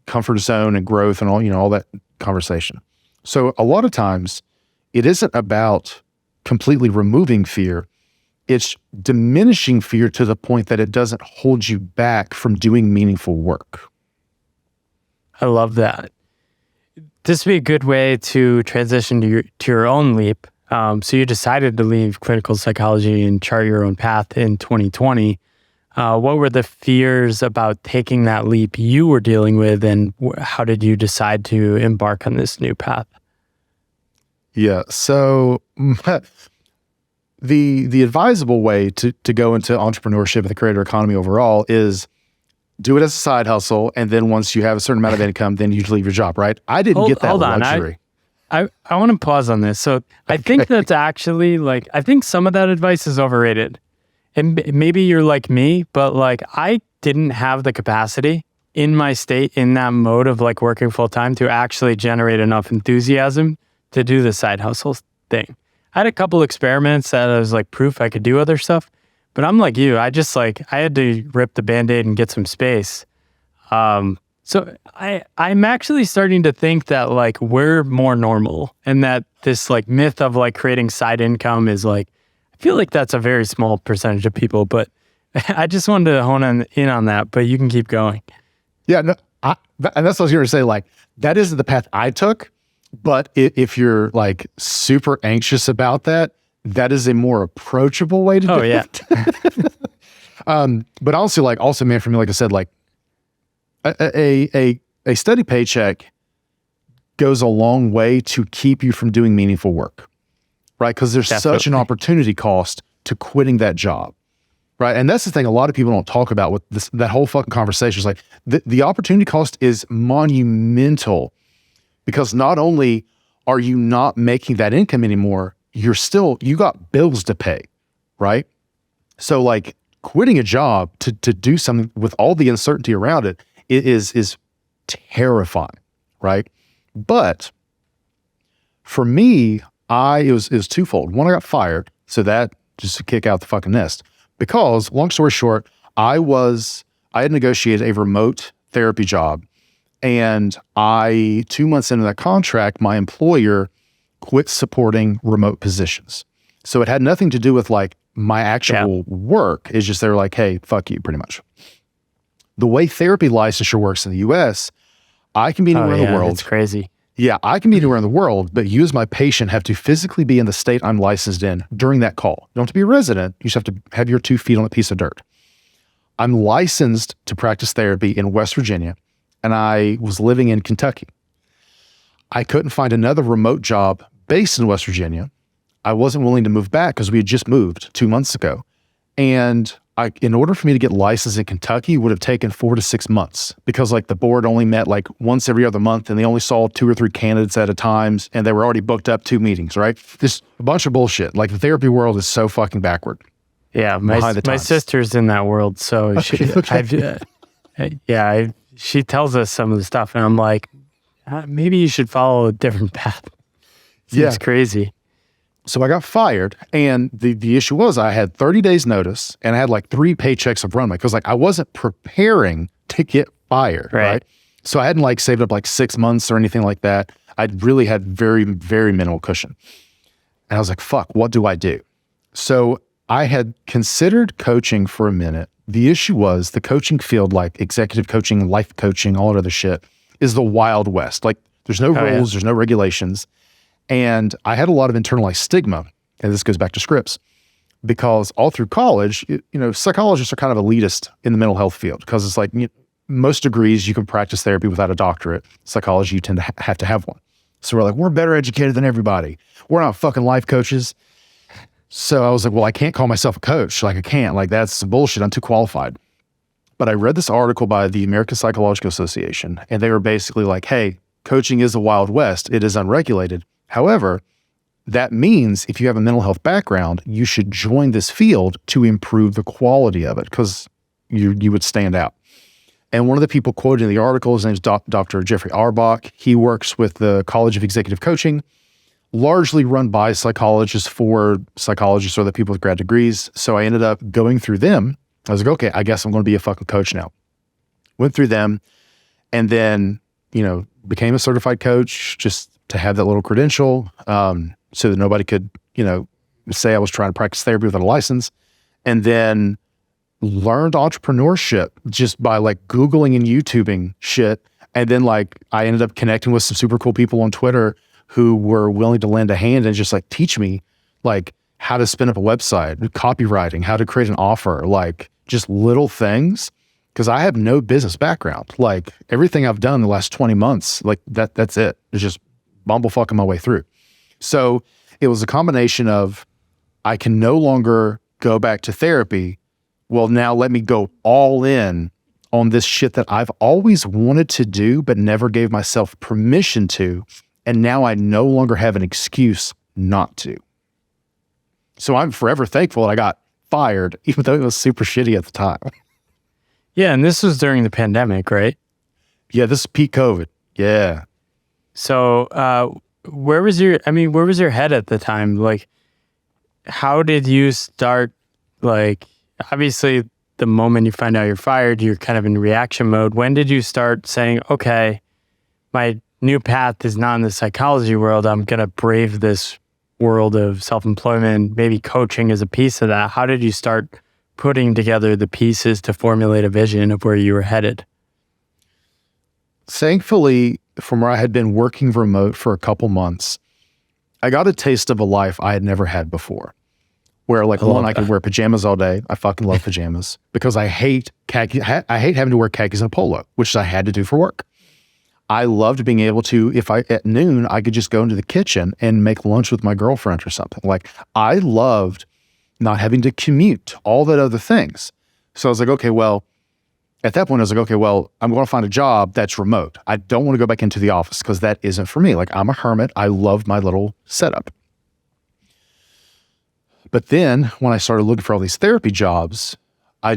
comfort zone and growth and all that conversation. So a lot of times it isn't about completely removing fear. It's diminishing fear to the point that it doesn't hold you back from doing meaningful work. I love that. This would be a good way to transition to your own leap. So you decided to leave clinical psychology and chart your own path in 2020. What were the fears about taking that leap you were dealing with, and how did you decide to embark on this new path? Yeah, so the advisable way to go into entrepreneurship and the creator economy overall is do it as a side hustle, and then once you have a certain amount of income, then you leave your job, right? I didn't get that luxury. I want to pause on this. So I think that's actually like, I think some of that advice is overrated. And maybe you're like me, but like I didn't have the capacity in my state, in that mode of like working full time, to actually generate enough enthusiasm to do the side hustle thing. I had a couple experiments that I was like proof I could do other stuff. But I'm like you, I had to rip the Band-Aid and get some space. So I'm actually starting to think that like we're more normal, and that this like myth of like creating side income is like, I feel like that's a very small percentage of people, but I just wanted to hone in on that, but you can keep going. Yeah, no, and that's what I was going to say. Like that isn't the path I took, but if you're like super anxious about that, that is a more approachable way to do it. But also, man, for me, like I said, like a steady paycheck goes a long way to keep you from doing meaningful work, right? Because there's such an opportunity cost to quitting that job, right? And that's the thing a lot of people don't talk about with this, that whole fucking conversation is like the opportunity cost is monumental, because not only are you not making that income anymore, you got bills to pay, right? So like quitting a job to do something with all the uncertainty around it is terrifying, right? But for me, it was twofold. One, I got fired, so that just to kick out the fucking nest. Because long story short, I had negotiated a remote therapy job, and 2 months into that contract, my employer quit supporting remote positions. So it had nothing to do with like my actual work. It's just they were like, hey, fuck you, pretty much. The way therapy licensure works in the US, I can be anywhere in the world. It's crazy. Yeah, I can be anywhere in the world, but you as my patient have to physically be in the state I'm licensed in during that call. You don't have to be a resident. You just have to have your 2 feet on a piece of dirt. I'm licensed to practice therapy in West Virginia, and I was living in Kentucky. I couldn't find another remote job based in West Virginia. I wasn't willing to move back because we had just moved 2 months ago. And in order for me to get licensed in Kentucky, it would have taken 4 to 6 months, because like the board only met like once every other month, and they only saw 2 or 3 candidates at a time, and they were already booked up 2 meetings, right? Just a bunch of bullshit. Like the therapy world is so fucking backward. Yeah, my sister's in that world, so she tells us some of the stuff, and I'm like, maybe you should follow a different path. It's crazy. So I got fired, and the issue was I had 30 days notice, and I had like 3 paychecks of runway, because like I wasn't preparing to get fired, right? So I hadn't like saved up like 6 months or anything like that. I'd really had very, very minimal cushion. And I was like, fuck, what do I do? So I had considered coaching for a minute. The issue was the coaching field, like executive coaching, life coaching, all that other shit, is the Wild West. Like there's no rules, there's no regulations. And I had a lot of internalized stigma, and this goes back to scripts, because all through college, psychologists are kind of elitist in the mental health field, because it's like most degrees you can practice therapy without a doctorate. Psychology, you tend to have to have one. So we're like, we're better educated than everybody. We're not fucking life coaches. So I was like, well, I can't call myself a coach. Like I can't, like that's some bullshit. I'm too qualified. But I read this article by the American Psychological Association, and they were basically like, hey, coaching is the Wild West. It is unregulated. However, that means if you have a mental health background, you should join this field to improve the quality of it, because you would stand out. And one of the people quoted in the article, his name is Dr. Jeffrey Auerbach. He works with the College of Executive Coaching, largely run by psychologists for psychologists or the people with grad degrees. So I ended up going through them. I was like, okay, I guess I'm going to be a fucking coach now. Went through them, and then, became a certified coach just to have that little credential, so that nobody could, say I was trying to practice therapy without a license. And then learned entrepreneurship just by like Googling and YouTubing shit. And then like I ended up connecting with some super cool people on Twitter who were willing to lend a hand and just like teach me like how to spin up a website, copywriting, how to create an offer, like just little things. Because I have no business background. Like everything I've done in the last 20 months, like that's it. It's just bumblefucking my way through. So it was a combination of, I can no longer go back to therapy. Well, now let me go all in on this shit that I've always wanted to do, but never gave myself permission to. And now I no longer have an excuse not to. So I'm forever thankful that I got fired, even though it was super shitty at the time. Yeah, and this was during the pandemic, right? Yeah, this is peak COVID. Yeah. So where was your head at the time? Like, how did you start, like, obviously the moment you find out you're fired, you're kind of in reaction mode. When did you start saying, okay, my new path is not in the psychology world. I'm going to brave this world of self-employment. Maybe coaching is a piece of that. How did you start putting together the pieces to formulate a vision of where you were headed? Thankfully, from where I had been working remote for a couple months, I got a taste of a life I had never had before. Where like I could wear pajamas all day. I fucking love pajamas because I hate khaki. I hate having to wear khakis and a polo, which I had to do for work. I loved being able to, if at noon, I could just go into the kitchen and make lunch with my girlfriend or something. Like, I loved not having to commute, all that other things. So I was like, okay, well, at that point, I was like, okay, well, I'm going to find a job that's remote. I don't want to go back into the office because that isn't for me. Like, I'm a hermit. I love my little setup. But then when I started looking for all these therapy jobs, I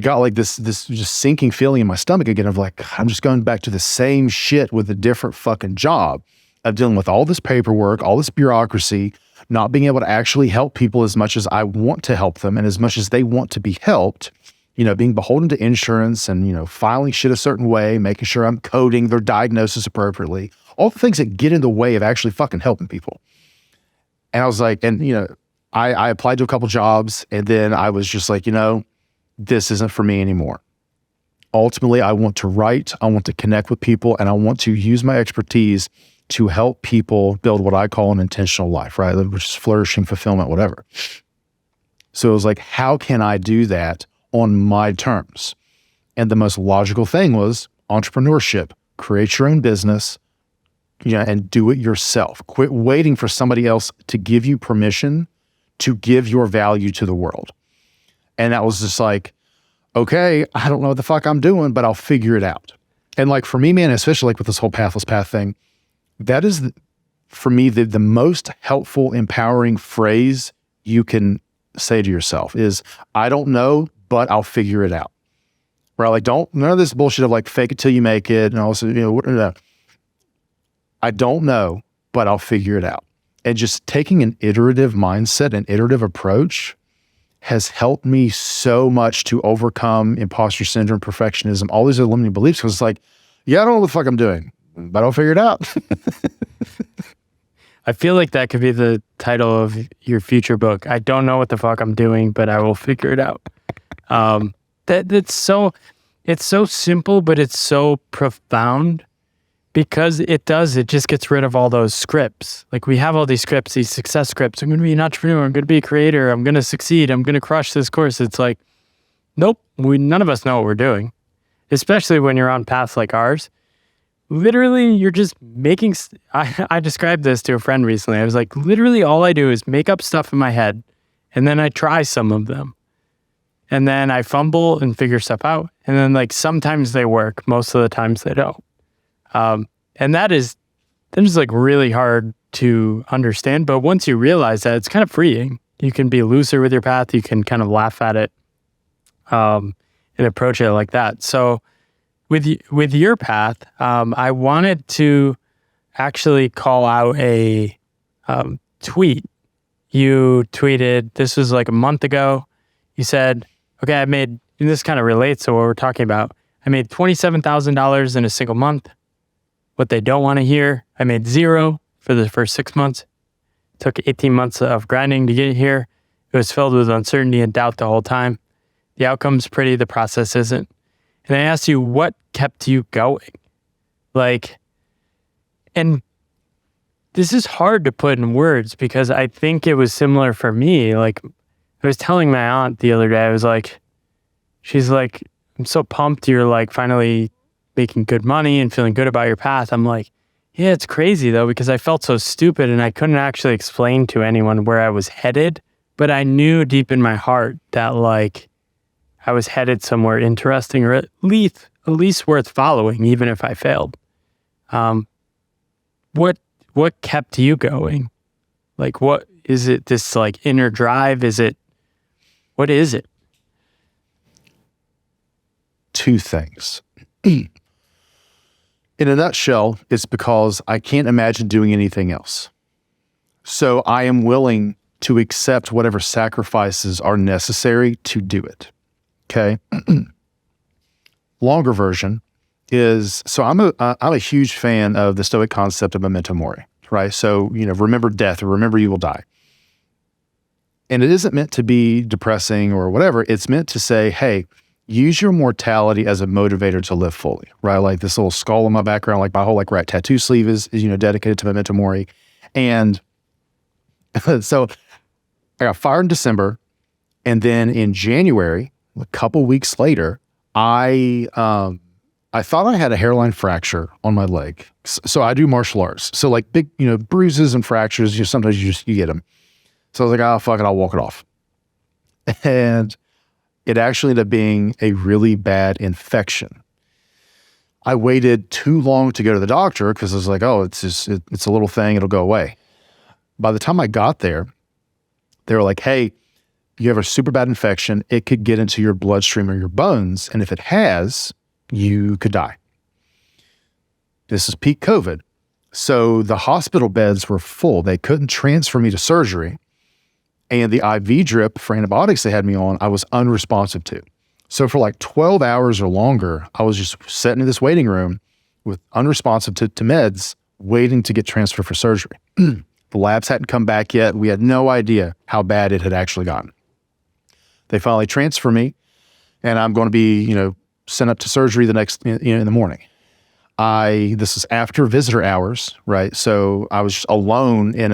got like this just sinking feeling in my stomach again of like, I'm just going back to the same shit with a different fucking job of dealing with all this paperwork, all this bureaucracy, not being able to actually help people as much as I want to help them and as much as they want to be helped, being beholden to insurance and, filing shit a certain way, making sure I'm coding their diagnosis appropriately, all the things that get in the way of actually fucking helping people. And I was like, I applied to a couple jobs and then I was just like, this isn't for me anymore. Ultimately, I want to write, I want to connect with people, and I want to use my expertise to help people build what I call an intentional life, right? Which is flourishing, fulfillment, whatever. So it was like, how can I do that on my terms? And the most logical thing was entrepreneurship. Create your own business, and do it yourself. Quit waiting for somebody else to give you permission to give your value to the world. And that was just like, okay, I don't know what the fuck I'm doing, but I'll figure it out. And like for me, man, especially like with this whole pathless path thing, that is for me the most helpful, empowering phrase you can say to yourself is, I don't know, but I'll figure it out. Right? Like none of this bullshit of like fake it till you make it. And also, I don't know, but I'll figure it out. And just taking an iterative mindset, an iterative approach has helped me so much to overcome imposter syndrome, perfectionism, all these other limiting beliefs. Because it's like, yeah, I don't know what the fuck I'm doing, but I'll figure it out. I feel like that could be the title of your future book. I don't know what the fuck I'm doing, but I will figure it out. It's so simple, but it's so profound. Because it just gets rid of all those scripts. Like we have all these scripts, these success scripts. I'm going to be an entrepreneur. I'm going to be a creator. I'm going to succeed. I'm going to crush this course. It's like, nope, none of us know what we're doing. Especially when you're on paths like ours. Literally, you're just making, I described this to a friend recently. I was like, literally all I do is make up stuff in my head and then I try some of them. And then I fumble and figure stuff out. And then like sometimes they work. Most of the times they don't. And that is like really hard to understand. But once you realize that, it's kind of freeing. You can be looser with your path. You can kind of laugh at it, and approach it like that. So with your path, I wanted to actually call out a, tweet. You tweeted, this was like a month ago. You said, okay, and this kind of relates to what we're talking about. I made $27,000 in a single month. What they don't want to hear, I made $0 for the first 6 months. It took 18 months of grinding to get here. It was filled with uncertainty and doubt the whole time. The outcome's pretty, the process isn't. And I asked you, what kept you going? And this is hard to put in words because I think it was similar for me. Like, I was telling my aunt the other day, she's like, I'm so pumped you're like finally making good money and feeling good about your path. I'm like, yeah, it's crazy though, because I felt so stupid and I couldn't actually explain to anyone where I was headed, but I knew deep in my heart that like I was headed somewhere interesting or at least worth following, even if I failed. What kept you going? Like, what is it? This like inner drive? What is it? Two things. In a nutshell, it's because I can't imagine doing anything else. So I am willing to accept whatever sacrifices are necessary to do it. Okay. Longer version is, so I'm a huge fan of the Stoic concept of memento mori, right? So, remember death or remember you will die. And it isn't meant to be depressing or whatever. It's meant to say, hey, use your mortality as a motivator to live fully, right? Like this little skull in my background, like my whole right tattoo sleeve is dedicated to Memento Mori. And so I got fired in December. And then in January, a couple weeks later, I I thought I had a hairline fracture on my leg. So I do martial arts. So like big, bruises and fractures, sometimes you get them. So I was like, oh, fuck it, I'll walk it off. And it actually ended up being a really bad infection. I waited too long to go to the doctor because I was like, oh, it's a little thing, it'll go away. By the time I got there, they were like, hey, you have a super bad infection. It could get into your bloodstream or your bones. And if it has, you could die. This is peak COVID. So the hospital beds were full. They couldn't transfer me to surgery. And the IV drip for antibiotics they had me on, I was unresponsive to. So for like 12 hours or longer, I was just sitting in this waiting room with unresponsive to meds, waiting to get transferred for surgery. The labs hadn't come back yet. We had no idea how bad it had actually gotten. They finally transfer me, and I'm going to be, sent up to surgery the next, in the morning. This is after visitor hours, right? So I was just alone in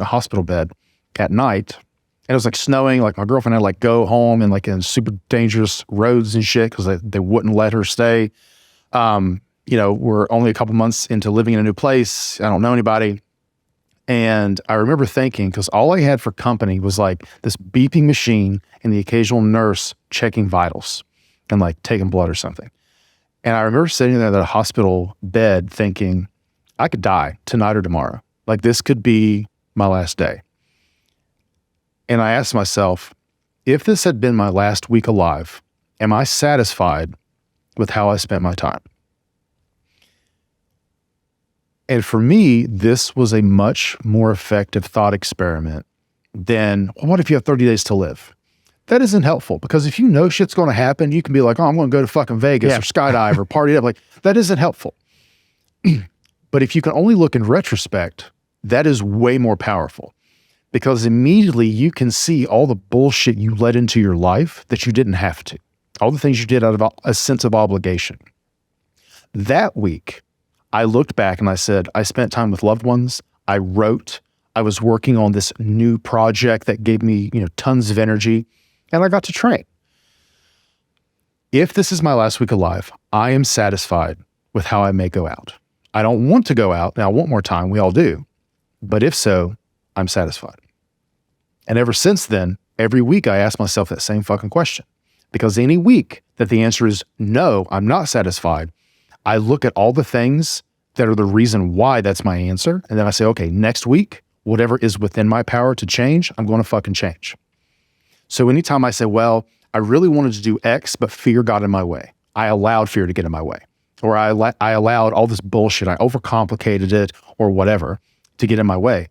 a hospital bed at night, and it was like snowing. Like my girlfriend had to like go home and like in super dangerous roads and shit because they wouldn't let her stay. We're only a couple months into living in a new place. I don't know anybody. And I remember thinking, because all I had for company was like this beeping machine and the occasional nurse checking vitals and like taking blood or something. And I remember sitting there at a hospital bed thinking, I could die tonight or tomorrow. Like this could be my last day. And I asked myself, if this had been my last week alive, am I satisfied with how I spent my time? And for me, this was a much more effective thought experiment than, well, what if you have 30 days to live? That isn't helpful because if you know shit's going to happen, you can be like, oh, I'm going to go to fucking Vegas or skydive or party up. Like that isn't helpful. But if you can only look in retrospect, that is way more powerful because immediately you can see all the bullshit you let into your life that you didn't have to, all the things you did out of a sense of obligation. That week, I looked back and I said, I spent time with loved ones. I wrote, I was working on this new project that gave me, tons of energy, and I got to train. If this is my last week alive, I am satisfied with how I may go out. I don't want to go out. Now I want more time. We all do. But if so, I'm satisfied. And ever since then, every week I ask myself that same fucking question. Because any week that the answer is no, I'm not satisfied, I look at all the things that are the reason why that's my answer. And then I say, okay, next week, whatever is within my power to change, I'm going to fucking change. So anytime I say, well, I really wanted to do X, but fear got in my way. I allowed fear to get in my way. Or I allowed all this bullshit, I overcomplicated it or whatever to get in my way.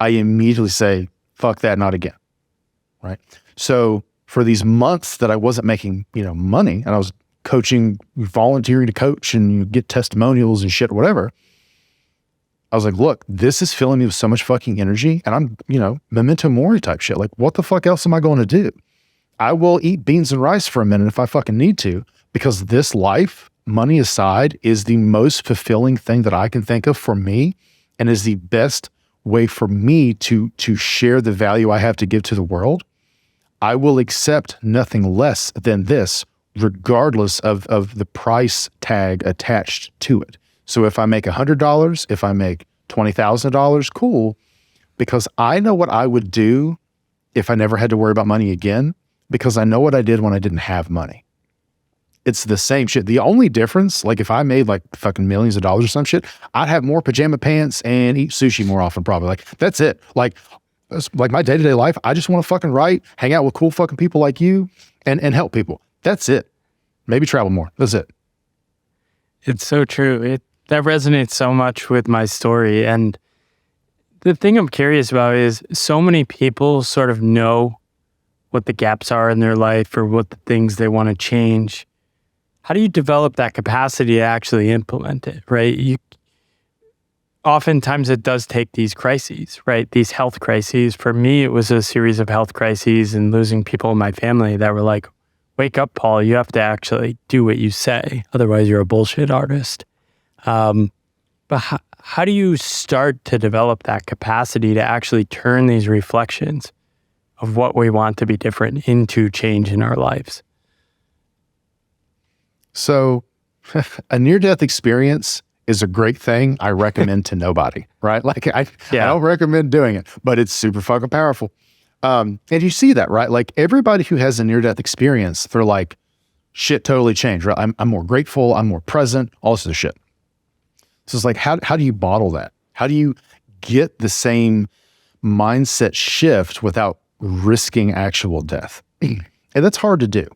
I immediately say, fuck that, not again, right? So for these months that I wasn't making, money and I was coaching, volunteering to coach and you get testimonials and shit, whatever. I was like, look, this is filling me with so much fucking energy and I'm, Memento mori type shit. Like, what the fuck else am I going to do? I will eat beans and rice for a minute if I fucking need to, because this life, money aside, is the most fulfilling thing that I can think of for me and is the best way for me to share the value I have to give to the world. I will accept nothing less than this, regardless of the price tag attached to it. So if I make $100, if I make $20,000, cool, because I know what I would do if I never had to worry about money again, because I know what I did when I didn't have money. It's the same shit. The only difference, like if I made like fucking millions of dollars or some shit, I'd have more pajama pants and eat sushi more often probably. Like that's it. Like my day-to-day life, I just want to fucking write, hang out with cool fucking people like you and help people. That's it. Maybe travel more. That's it. It's so true. That resonates so much with my story. And the thing I'm curious about is so many people sort of know what the gaps are in their life or what the things they want to change. How do you develop that capacity to actually implement it, right? Oftentimes it does take these crises, right? These health crises. For me, it was a series of health crises and losing people in my family that were like, wake up, Paul, you have to actually do what you say. Otherwise, you're a bullshit artist. But how do you start to develop that capacity to actually turn these reflections of what we want to be different into change in our lives? So a near-death experience is a great thing. I recommend to nobody, right? Like I don't recommend doing it, but it's super fucking powerful. And you see that, right? Like everybody who has a near-death experience, they're like, shit totally changed, right? I'm more grateful. I'm more present, all this other shit. So it's like, how do you bottle that? How do you get the same mindset shift without risking actual death? And that's hard to do.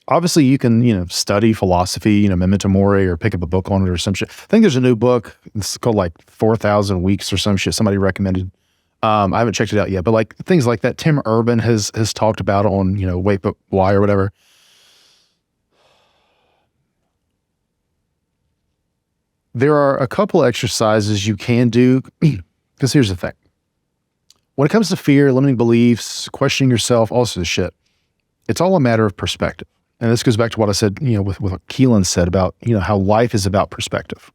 Obviously, you can, study philosophy, Memento mori, or pick up a book on it or some shit. I think there's a new book. It's called like 4,000 Weeks or some shit. Somebody recommended. I haven't checked it out yet, but like things like that, Tim Urban has talked about on, Wait But Why or whatever. There are a couple exercises you can do, because here's the thing. When it comes to fear, limiting beliefs, questioning yourself, all sorts of shit, it's all a matter of perspective. And this goes back to what I said, with what Keelan said about, how life is about perspective.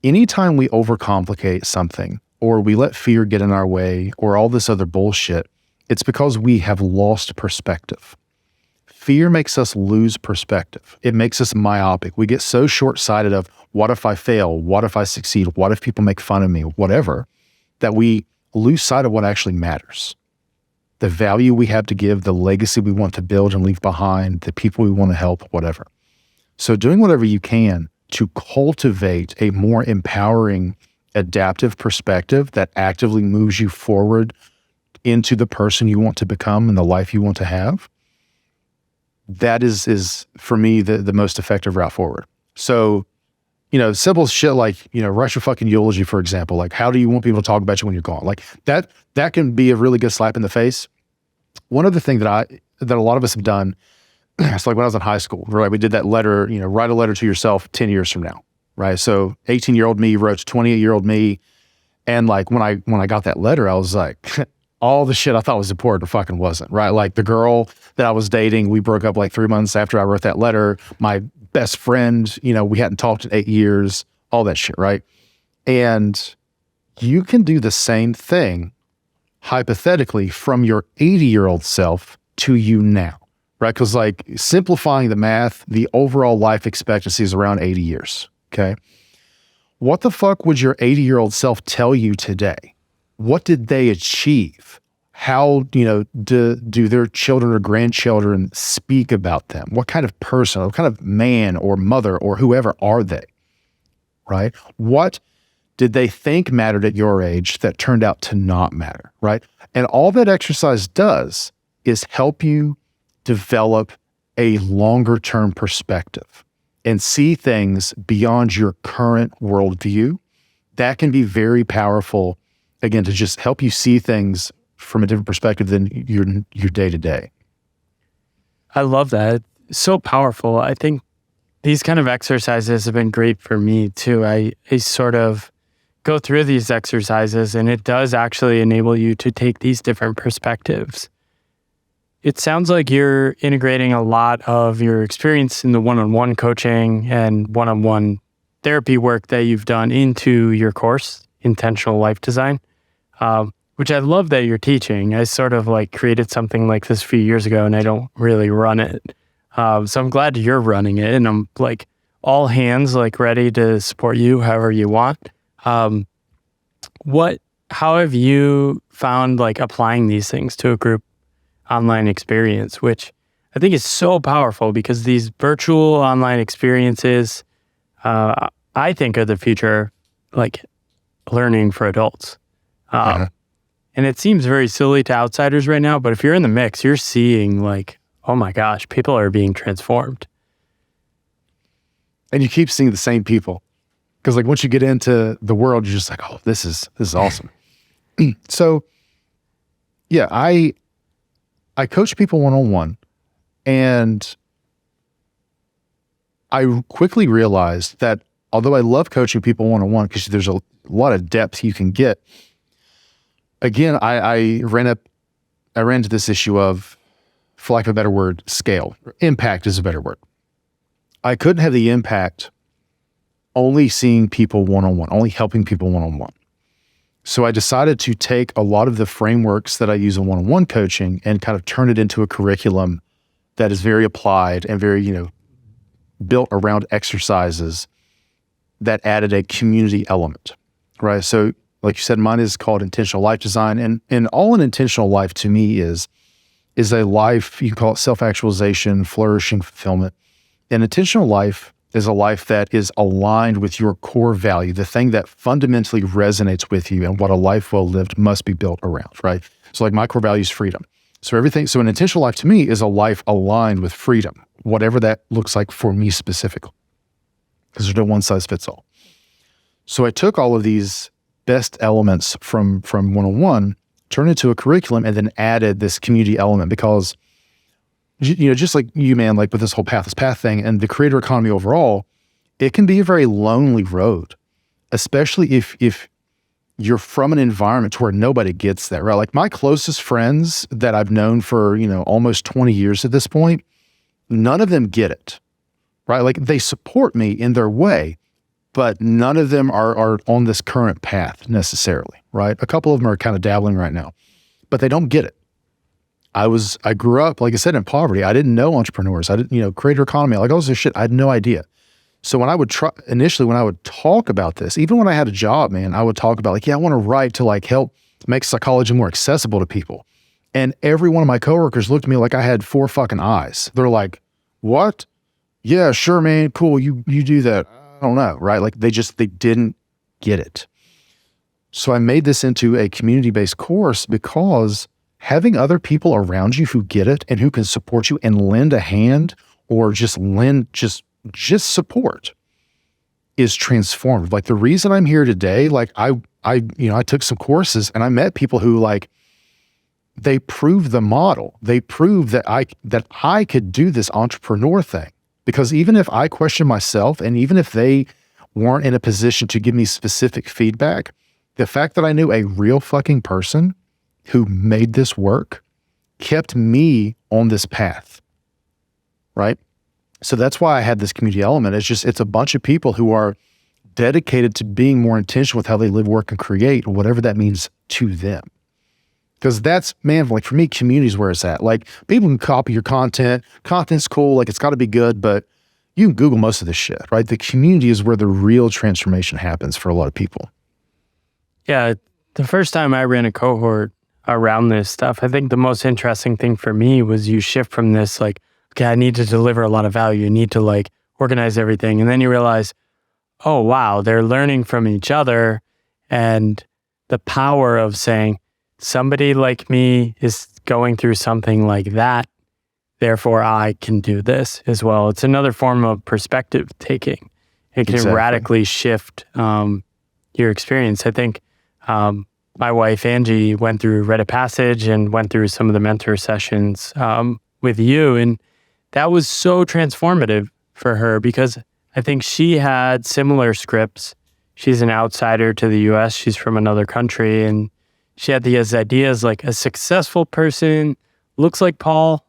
Anytime we overcomplicate something, or we let fear get in our way, or all this other bullshit, it's because we have lost perspective. Fear makes us lose perspective. It makes us myopic. We get so short-sighted of, what if I fail? What if I succeed? What if people make fun of me? Whatever, that we lose sight of what actually matters. The value we have to give, the legacy we want to build and leave behind, the people we want to help, whatever. So doing whatever you can to cultivate a more empowering, adaptive perspective that actively moves you forward into the person you want to become and the life you want to have, that is for me the most effective route forward. So, simple shit like, write your fucking eulogy, for example. Like, how do you want people to talk about you when you're gone? Like that can be a really good slap in the face. One other thing that a lot of us have done, it's like when I was in high school, right? We did that letter, write a letter to yourself 10 years from now, right? So 18-year-old me wrote to 28-year-old me. And like, when I got that letter, I was like, all the shit I thought was important fucking wasn't, right? Like the girl that I was dating, we broke up like 3 months after I wrote that letter. My best friend, we hadn't talked in 8 years, all that shit, right? And you can do the same thing, hypothetically, from your 80-year-old self to you now, right? Because like simplifying the math, the overall life expectancy is around 80 years, okay? What the fuck would your 80-year-old self tell you today? What did they achieve? How, do their children or grandchildren speak about them? What kind of person, what kind of man or mother or whoever are they, right? What did they think mattered at your age that turned out to not matter, right? And all that exercise does is help you develop a longer term perspective and see things beyond your current worldview. That can be very powerful, again, to just help you see things from a different perspective than your day to day. I love that. It's so powerful. I think these kind of exercises have been great for me too. I sort of go through these exercises and it does actually enable you to take these different perspectives. It sounds like you're integrating a lot of your experience in the one-on-one coaching and one-on-one therapy work that you've done into your course, Intentional Life Design, which I love that you're teaching. I sort of like created something like this a few years ago and I don't really run it. So I'm glad you're running it and I'm like all hands, like ready to support you however you want. How have you found like applying these things to a group online experience, which I think is so powerful because these virtual online experiences, I think are the future, like learning for adults. And it seems very silly to outsiders right now, but if you're in the mix, you're seeing like, oh my gosh, people are being transformed. And you keep seeing the same people. Because like once you get into the world, you're just like, oh, this is awesome. So yeah, I coach people one-on-one, and I quickly realized that although I love coaching people one-on-one because there's a lot of depth you can get, again, I ran into this issue of, for lack of a better word, scale. Impact is a better word. I couldn't have the impact only seeing people one-on-one, only helping people one-on-one. So I decided to take a lot of the frameworks that I use in one-on-one coaching and kind of turn it into a curriculum that is very applied and very, built around exercises that added a community element, right? So like you said, mine is called intentional life design. And all an intentional life to me is a life, you can call it self-actualization, flourishing, fulfillment. An intentional life is a life that is aligned with your core value, the thing that fundamentally resonates with you and what a life well lived must be built around, right? So like my core value is freedom. So an intentional life to me is a life aligned with freedom, whatever that looks like for me specifically, because there's no one size fits all. So I took all of these best elements from 101, turned it into a curriculum, and then added this community element because, just like you, man, like with this whole pathless path thing and the creator economy overall, it can be a very lonely road, especially if you're from an environment to where nobody gets that, right? Like my closest friends that I've known for, almost 20 years at this point, none of them get it, right? Like they support me in their way, but none of them are on this current path necessarily, right? A couple of them are kind of dabbling right now, but they don't get it. I grew up, like I said, in poverty. I didn't know entrepreneurs. I didn't, creator economy, like all this shit. I had no idea. So when I would initially when I would talk about this, even when I had a job, man, I would talk about like, yeah, I want to write to like help make psychology more accessible to people. And every one of my coworkers looked at me like I had 4 fucking eyes. They're like, what? Yeah, sure, man. Cool. You do that. I don't know. Right. Like they didn't get it. So I made this into a community-based course because having other people around you who get it and who can support you and lend a hand or just support is transformative. Like the reason I'm here today, like I took some courses and I met people who like, they proved the model. They proved that I could do this entrepreneur thing. Because even if I question myself and even if they weren't in a position to give me specific feedback, the fact that I knew a real fucking person who made this work kept me on this path, right? So that's why I had this community element. It's a bunch of people who are dedicated to being more intentional with how they live, work, and create, whatever that means to them. Because that's, man, like for me, community is where it's at. Like people can copy your content. Content's cool. Like it's got to be good, but you can Google most of this shit, right? The community is where the real transformation happens for a lot of people. Yeah. The first time I ran a cohort around this stuff, I think the most interesting thing for me was you shift from this, like, okay, I need to deliver a lot of value. You need to like organize everything. And then you realize, oh, wow, they're learning from each other. And the power of saying, somebody like me is going through something like that, therefore I can do this as well. It's another form of perspective taking. It can radically shift your experience. I think my wife, Angie, went through Rite of Passage and went through some of the mentor sessions with you. And that was so transformative for her because I think she had similar scripts. She's an outsider to the US. She's from another country. And she had these ideas like a successful person looks like Paul,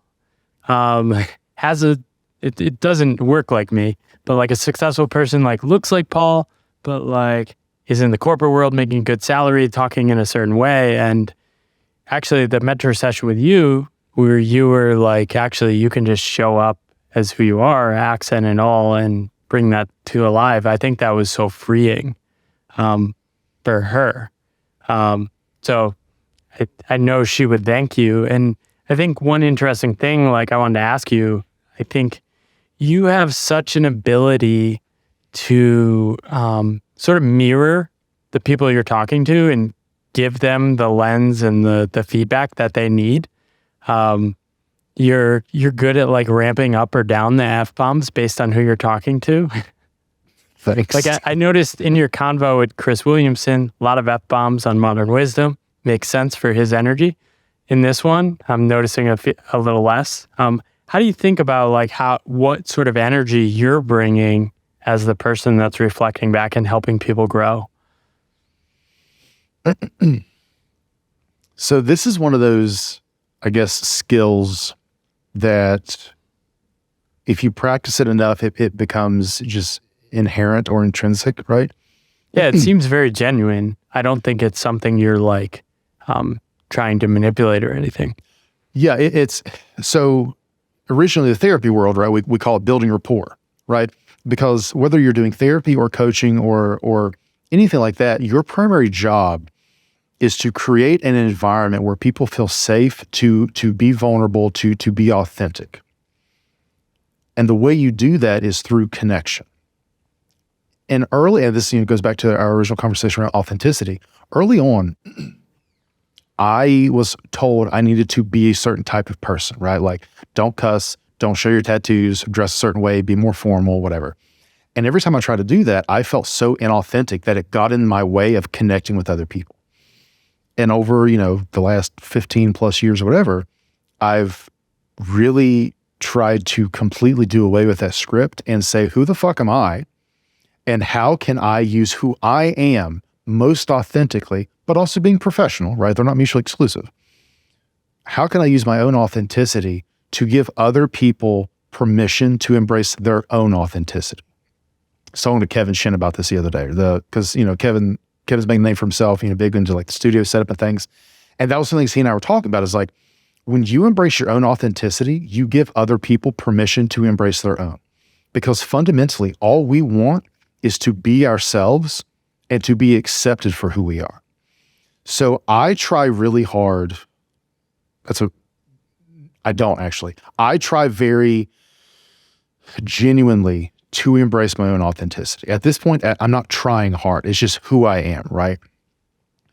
it doesn't work like me, but like a successful person like looks like Paul, but like is in the corporate world making good salary, talking in a certain way. And actually the mentor session with you, where you were like, actually you can just show up as who you are, accent and all, and bring that to alive. I think that was so freeing for her. So I know she would thank you. And I think one interesting thing, like I wanted to ask you, I think you have such an ability to sort of mirror the people you're talking to and give them the lens and the feedback that they need. You're good at like ramping up or down the F-bombs based on who you're talking to. Thanks. Like I noticed in your convo with Chris Williamson, a lot of F-bombs on modern wisdom. Makes sense for his energy. In this one, I'm noticing a little less. How do you think about like what sort of energy you're bringing as the person that's reflecting back and helping people grow? So this is one of those, I guess, skills that if you practice it enough, it becomes just inherent or intrinsic, right? Yeah, it seems very genuine. I don't think it's something you're like trying to manipulate or anything. Yeah, it's so originally the therapy world, right? We call it building rapport. right? Because whether you're doing therapy or coaching or anything like that, your primary job is to create an environment where people feel safe to be vulnerable, to be authentic. And the way you do that is through connection. And this goes back to our original conversation around authenticity. Early on, I was told I needed to be a certain type of person, right? Like, don't cuss, don't show your tattoos, dress a certain way, be more formal, whatever. And every time I tried to do that, I felt so inauthentic that it got in my way of connecting with other people. And over, the last 15 plus years or whatever, I've really tried to completely do away with that script and say, who the fuck am I? And how can I use who I am most authentically, but also being professional, right? They're not mutually exclusive. How can I use my own authenticity to give other people permission to embrace their own authenticity? So I talked to Kevin Shin about this the other day, because Kevin's making a name for himself, big into like the studio setup and things. And that was something he and I were talking about, is like, when you embrace your own authenticity, you give other people permission to embrace their own. Because fundamentally, all we want is to be ourselves and to be accepted for who we are. So I try really hard. I don't actually. I try very genuinely to embrace my own authenticity. At this point, I'm not trying hard. It's just who I am, right?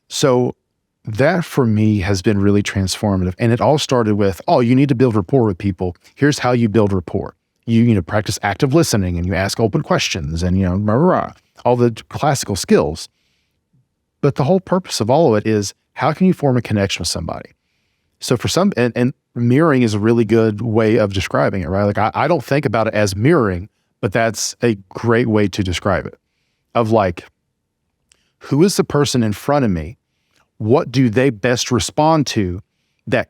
So that for me has been really transformative. And it all started with, you need to build rapport with people. Here's how you build rapport. You practice active listening, and you ask open questions, and all the classical skills. But the whole purpose of all of it is, how can you form a connection with somebody? So for some, and mirroring is a really good way of describing it, right? Like I don't think about it as mirroring, but that's a great way to describe it. Of like, who is the person in front of me? What do they best respond to that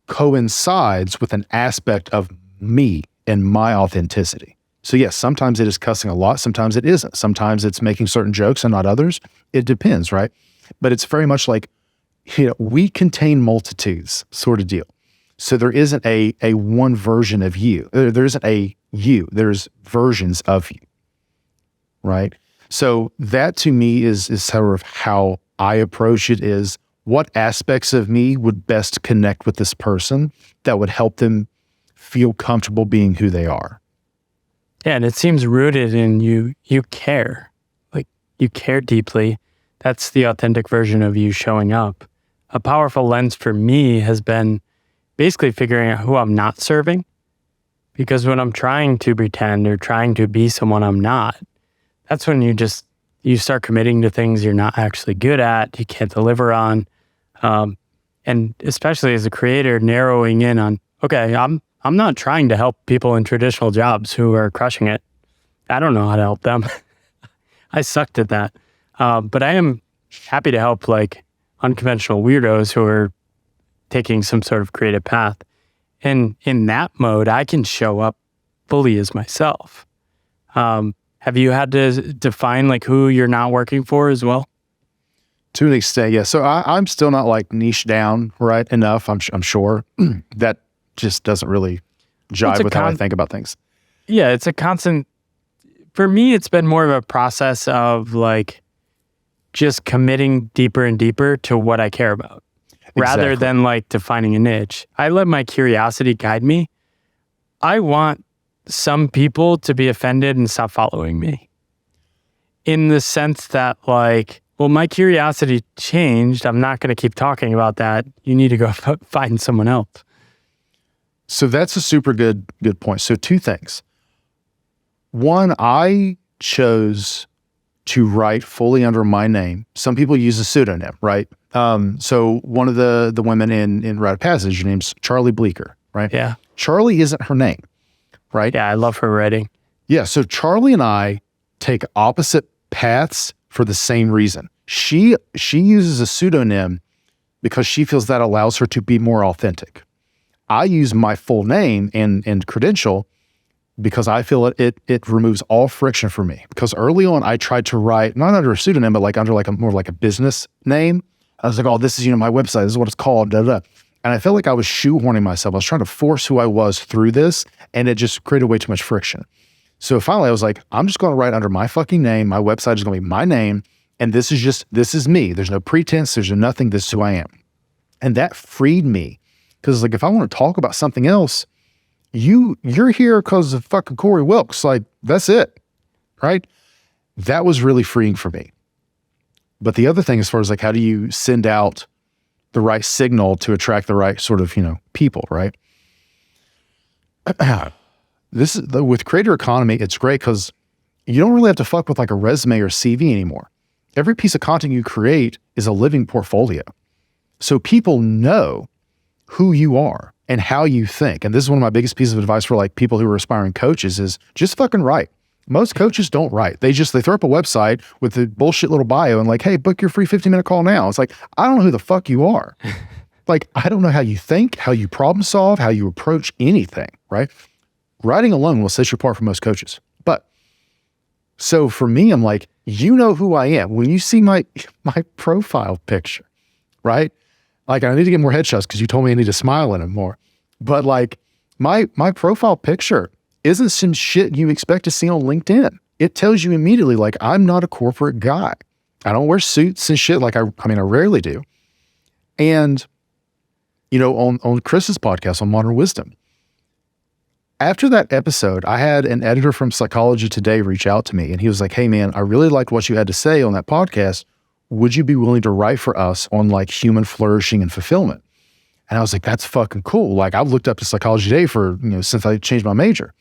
coincides with an aspect of me and my authenticity? So yes, sometimes it is cussing a lot. Sometimes it isn't. Sometimes it's making certain jokes and not others. It depends, right? But it's very much like, we contain multitudes sort of deal. So there isn't a one version of you. There isn't a you. There's versions of you, right? So that to me is sort of how I approach it, is what aspects of me would best connect with this person that would help them feel comfortable being who they are. Yeah, and it seems rooted in you care. Like, you care deeply. That's the authentic version of you showing up. A powerful lens for me has been basically figuring out who I'm not serving. Because when I'm trying to pretend or trying to be someone I'm not, that's when you start committing to things you're not actually good at, you can't deliver on. And especially as a creator, narrowing in on, okay, I'm not trying to help people in traditional jobs who are crushing it. I don't know how to help them. I sucked at that. But I am happy to help like unconventional weirdos who are taking some sort of creative path. And in that mode, I can show up fully as myself. Have you had to define like who you're not working for as well? To an extent, yeah. So I'm still not like niche down right enough. I'm sure that just doesn't really jive with how I think about things. Yeah, it's a constant. For me, it's been more of a process of like just committing deeper and deeper to what I care about, rather than like defining a niche. I let my curiosity guide me. I want some people to be offended and stop following me, in the sense that like, well, my curiosity changed. I'm not going to keep talking about that. You need to go find someone else. So that's a super good point. So two things. One, I chose to write fully under my name. Some people use a pseudonym, right? So one of the women in Rite of Passage, her name's Charlie Bleecker, right? Yeah. Charlie isn't her name, right? Yeah, I love her writing. Yeah, so Charlie and I take opposite paths for the same reason. She uses a pseudonym because she feels that allows her to be more authentic. I use my full name and credential because I feel it removes all friction for me. Because early on, I tried to write, not under a pseudonym, but like under like more like a business name. I was like, oh, this is, my website. This is what it's called, da, da, da. And I felt like I was shoehorning myself. I was trying to force who I was through this, and it just created way too much friction. So finally I was like, I'm just going to write under my fucking name. My website is going to be my name. And this is me. There's no pretense. There's nothing. This is who I am. And that freed me. Because like, if I want to talk about something else, you're here because of fucking Corey Wilks. Like, that's it. Right. That was really freeing for me. But the other thing, as far as like, how do you send out the right signal to attract the right sort of, people, right? With creator economy, it's great because you don't really have to fuck with like a resume or CV anymore. Every piece of content you create is a living portfolio. So people know who you are and how you think. And this is one of my biggest pieces of advice for like people who are aspiring coaches is just fucking write. Most coaches don't write. They throw up a website with a bullshit little bio and like, hey, book your free 15-minute call now. It's like, I don't know who the fuck you are. Like, I don't know how you think, how you problem solve, how you approach anything, right? Writing alone will set you apart from most coaches. But so for me, I'm like, you know who I am. When you see my profile picture, right? Like, I need to get more headshots because you told me I need to smile in them more. But like my profile picture isn't some shit you expect to see on LinkedIn. It tells you immediately, like, I'm not a corporate guy. I don't wear suits and shit. Like, I rarely do. And, on Chris's podcast on Modern Wisdom, after that episode, I had an editor from Psychology Today reach out to me and he was like, hey man, I really liked what you had to say on that podcast. Would you be willing to write for us on like human flourishing and fulfillment? And I was like, that's fucking cool. Like, I've looked up to Psychology Today for, since I changed my major.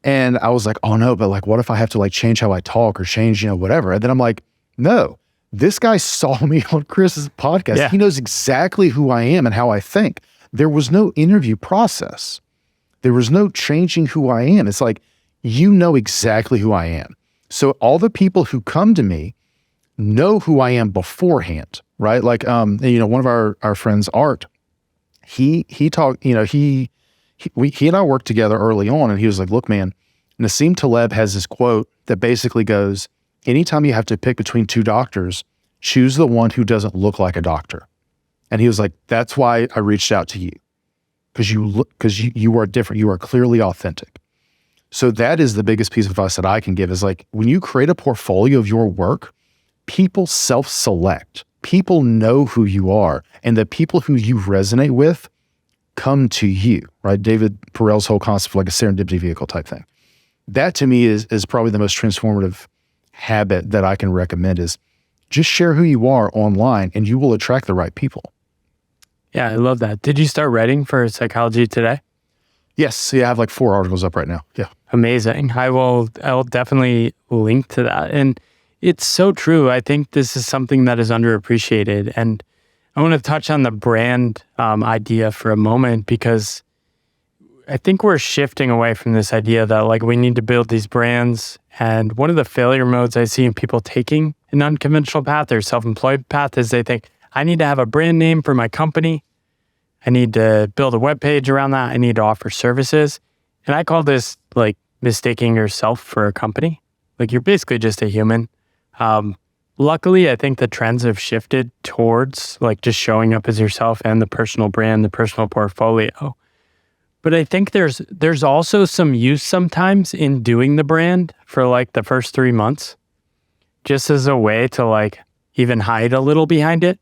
And I was like, oh no, but like, what if I have to like change how I talk or change, whatever. And then I'm like, no, this guy saw me on Chris's podcast. Yeah. He knows exactly who I am and how I think. There was no interview process. There was no changing who I am. It's like, you know exactly who I am. So all the people who come to me know who I am beforehand, right? Like, one of our friends, Art, he talked, he and I worked together early on and he was like, look, man, Nassim Taleb has this quote that basically goes, anytime you have to pick between two doctors, choose the one who doesn't look like a doctor. And he was like, that's why I reached out to you. Because you are different. You are clearly authentic. So that is the biggest piece of advice that I can give is like, when you create a portfolio of your work, people self-select. People know who you are. And the people who you resonate with come to you, right? David Perel's whole concept of like a serendipity vehicle type thing. That to me is probably the most transformative habit that I can recommend is just share who you are online and you will attract the right people. Yeah, I love that. Did you start writing for Psychology Today? Yes. Yeah, I have like 4 articles up right now. Yeah. Amazing. I'll definitely link to that. And it's so true. I think this is something that is underappreciated. And I want to touch on the brand idea for a moment because I think we're shifting away from this idea that like we need to build these brands. And one of the failure modes I see in people taking an unconventional path or self-employed path is they think, I need to have a brand name for my company. I need to build a web page around that. I need to offer services. And I call this like mistaking yourself for a company. Like you're basically just a human. Luckily, I think the trends have shifted towards like just showing up as yourself and the personal brand, the personal portfolio. But I think there's also some use sometimes in doing the brand for like the first 3 months, just as a way to like even hide a little behind it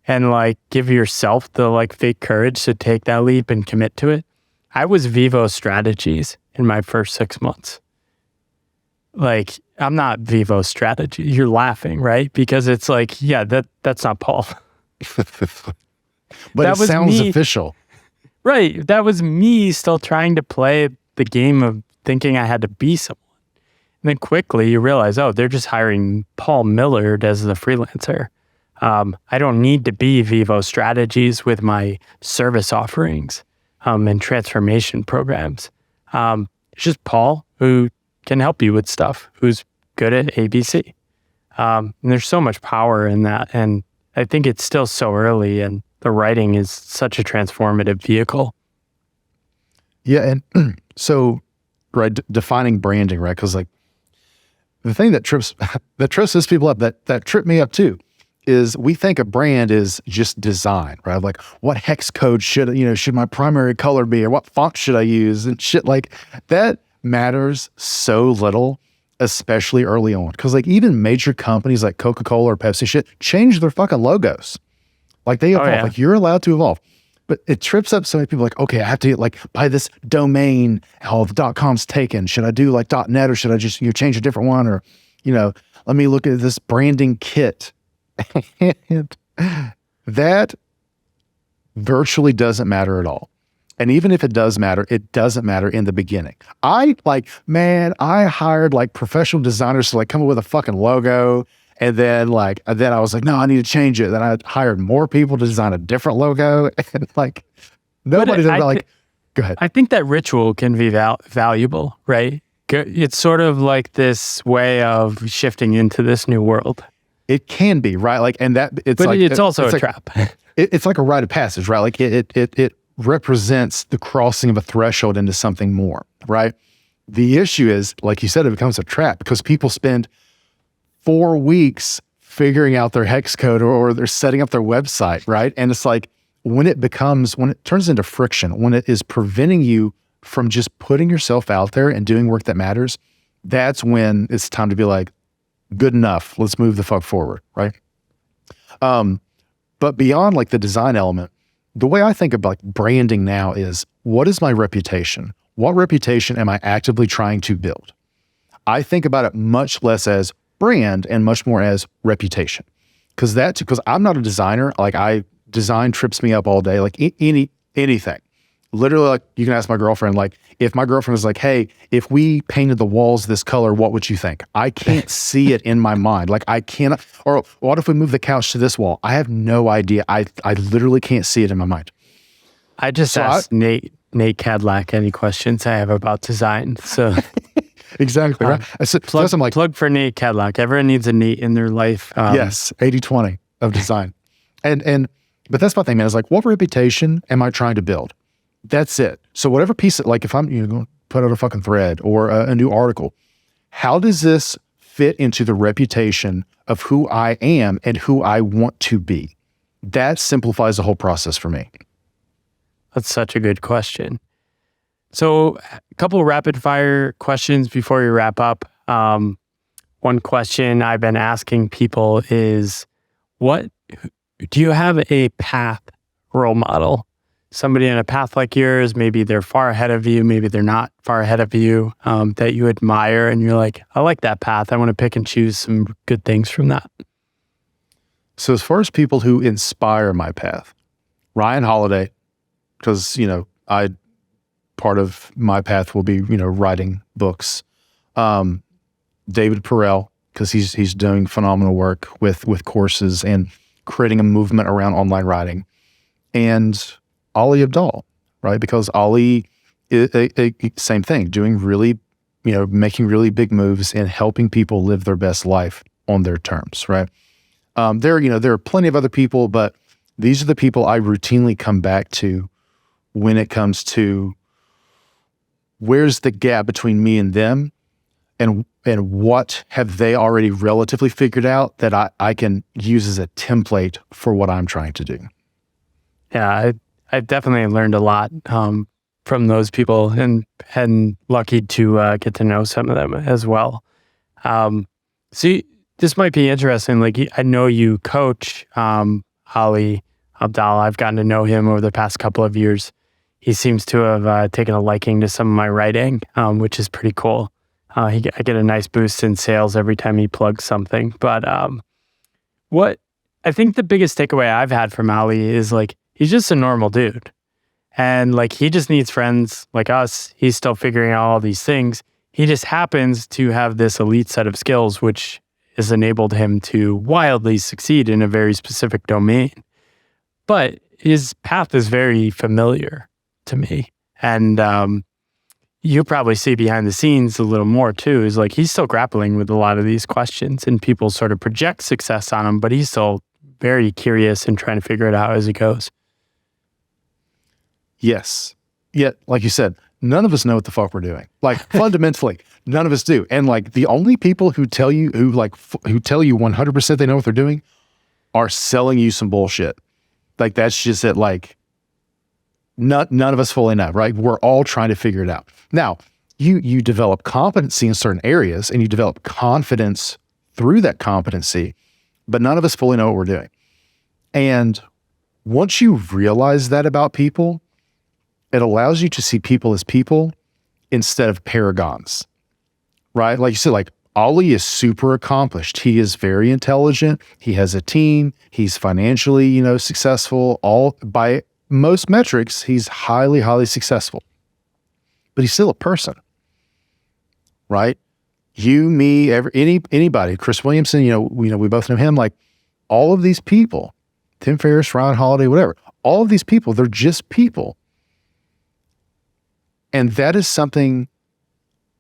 and like give yourself the like fake courage to take that leap and commit to it. I was Vivo Strategies in my first 6 months. Like, I'm not Vivo Strategy. You're laughing, right? Because it's like, yeah, that's not Paul. But it sounds official. Right. That was me still trying to play the game of thinking I had to be someone. And then quickly you realize, oh, they're just hiring Paul Millard as the freelancer. I don't need to be Vivo Strategies with my service offerings and transformation programs. It's just Paul who can help you with stuff, who's good at ABC. And there's so much power in that. And I think it's still so early and the writing is such a transformative vehicle. Yeah. And so, right, defining branding, right? Because like the thing that trips those people up, that tripped me up too, is we think a brand is just design, right? Like what hex code should my primary color be or what font should I use and shit like that. matters so little, especially early on. Because like even major companies like Coca-Cola or Pepsi shit change their fucking logos. Like they evolve. yeah. Like you're allowed to evolve. But it trips up so many people like, okay, I have to get like buy this domain. Oh, the .com's taken. Should I do like .net or should I just change a different one? Or, let me look at this branding kit. And that virtually doesn't matter at all. And even if it does matter, it doesn't matter in the beginning. I hired like professional designers to like come up with a fucking logo. And then I was like, no, I need to change it. Then I hired more people to design a different logo. And like, nobody's like, go ahead. I think that ritual can be valuable, right? It's sort of like this way of shifting into this new world. It can be, right? Like, and that it's also a trap. It's like a rite of passage, right? Like it represents the crossing of a threshold into something more, right? The issue is, like you said, it becomes a trap because people spend 4 weeks figuring out their hex code or they're setting up their website, right? And it's like when it turns into friction, when it is preventing you from just putting yourself out there and doing work that matters, that's when it's time to be like, good enough, let's move the fuck forward, right? But beyond like the design element, the way I think about like branding now is, what is my reputation? What reputation am I actively trying to build? I think about it much less as brand and much more as reputation. Because I'm not a designer. Like design trips me up all day, like anything. Literally, like you can ask my girlfriend, like if my girlfriend was like, hey, if we painted the walls this color, what would you think? I can't see it in my mind. Like I cannot, or what if we move the couch to this wall? I have no idea. I literally can't see it in my mind. I just asked Nate Cadillac any questions I have about design. So exactly, right? Plug for Nate Cadillac. Everyone needs a Nate in their life. Yes, 80-20 of design. But that's my thing, man. Is like, what reputation am I trying to build? That's it. So whatever piece, like if I'm going to put out a fucking thread or a new article, how does this fit into the reputation of who I am and who I want to be? That simplifies the whole process for me. That's such a good question. So a couple of rapid fire questions before we wrap up. One question I've been asking people is, do you have a path role model? Somebody in a path like yours, maybe they're far ahead of you, maybe they're not far ahead of you, that you admire and you're like, I like that path. I want to pick and choose some good things from that. So as far as people who inspire my path, Ryan Holiday, because, part of my path will be, writing books. David Perel, because he's doing phenomenal work with courses and creating a movement around online writing. And Ali Abdaal, right? Because Ali is same thing, doing really, making really big moves and helping people live their best life on their terms, right? There are plenty of other people, but these are the people I routinely come back to when it comes to where's the gap between me and them, and what have they already relatively figured out that I can use as a template for what I'm trying to do. Yeah, I've definitely learned a lot from those people and lucky to get to know some of them as well. See, this might be interesting. Like, I know you coach Ali Abdaal. I've gotten to know him over the past couple of years. He seems to have taken a liking to some of my writing, which is pretty cool. I get a nice boost in sales every time he plugs something. But what I think the biggest takeaway I've had from Ali is like, he's just a normal dude. And like, he just needs friends like us. He's still figuring out all these things. He just happens to have this elite set of skills, which has enabled him to wildly succeed in a very specific domain. But his path is very familiar to me. And you probably see behind the scenes a little more too, is like, he's still grappling with a lot of these questions and people sort of project success on him, but he's still very curious and trying to figure it out as he goes. Yes. Yet, like you said, none of us know what the fuck we're doing. Like fundamentally, none of us do. And like the only people who tell you 100% they know what they're doing are selling you some bullshit. Like that's just it. Like none of us fully know, right? We're all trying to figure it out. Now, you develop competency in certain areas and you develop confidence through that competency, but none of us fully know what we're doing. And once you realize that about people, it allows you to see people as people instead of paragons, right? Like you said, like Ollie is super accomplished. He is very intelligent. He has a team. He's financially, successful. All by most metrics, he's highly, highly successful. But he's still a person, right? You, me, anybody, Chris Williamson, we both know him. Like all of these people, Tim Ferriss, Ryan Holiday, whatever, all of these people, they're just people. And that is something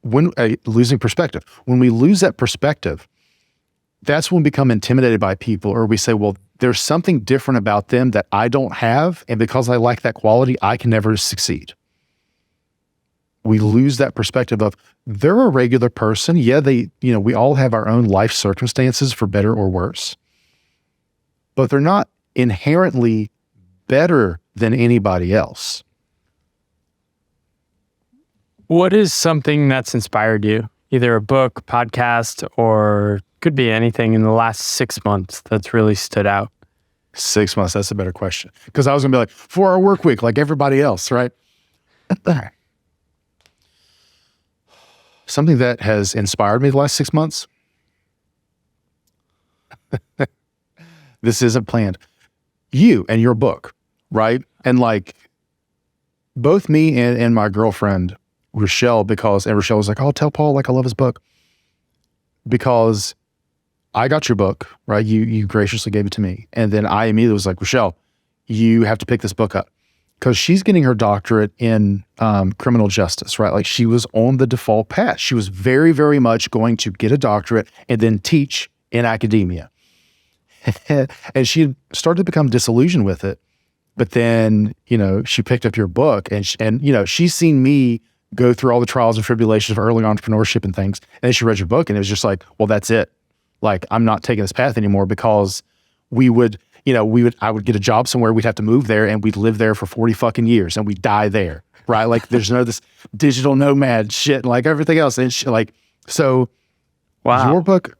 when losing perspective. When we lose that perspective, that's when we become intimidated by people, or we say, well, there's something different about them that I don't have. And because I lack that quality, I can never succeed. We lose that perspective of they're a regular person. Yeah, we all have our own life circumstances for better or worse, but they're not inherently better than anybody else. What is something that's inspired you? Either a book, podcast, or could be anything in the last 6 months that's really stood out? 6 months, that's a better question. Because I was going to be like, 4-hour work week, like everybody else, right? Something that has inspired me the last 6 months. This isn't planned. You and your book, right? And like both me and my girlfriend, Rochelle was like, oh, tell Paul like I love his book. Because I got your book, right? You graciously gave it to me. And then I immediately was like, Rochelle, you have to pick this book up. Because she's getting her doctorate in criminal justice, right? Like she was on the default path. She was very, very much going to get a doctorate and then teach in academia. And she had started to become disillusioned with it. But then, she picked up your book and she's seen me go through all the trials and tribulations of early entrepreneurship and things. And then she read your book and it was just like, well, that's it. Like, I'm not taking this path anymore because I would get a job somewhere. We'd have to move there and we'd live there for 40 fucking years and we'd die there. Right. Like there's this digital nomad shit, like everything else. And so wow,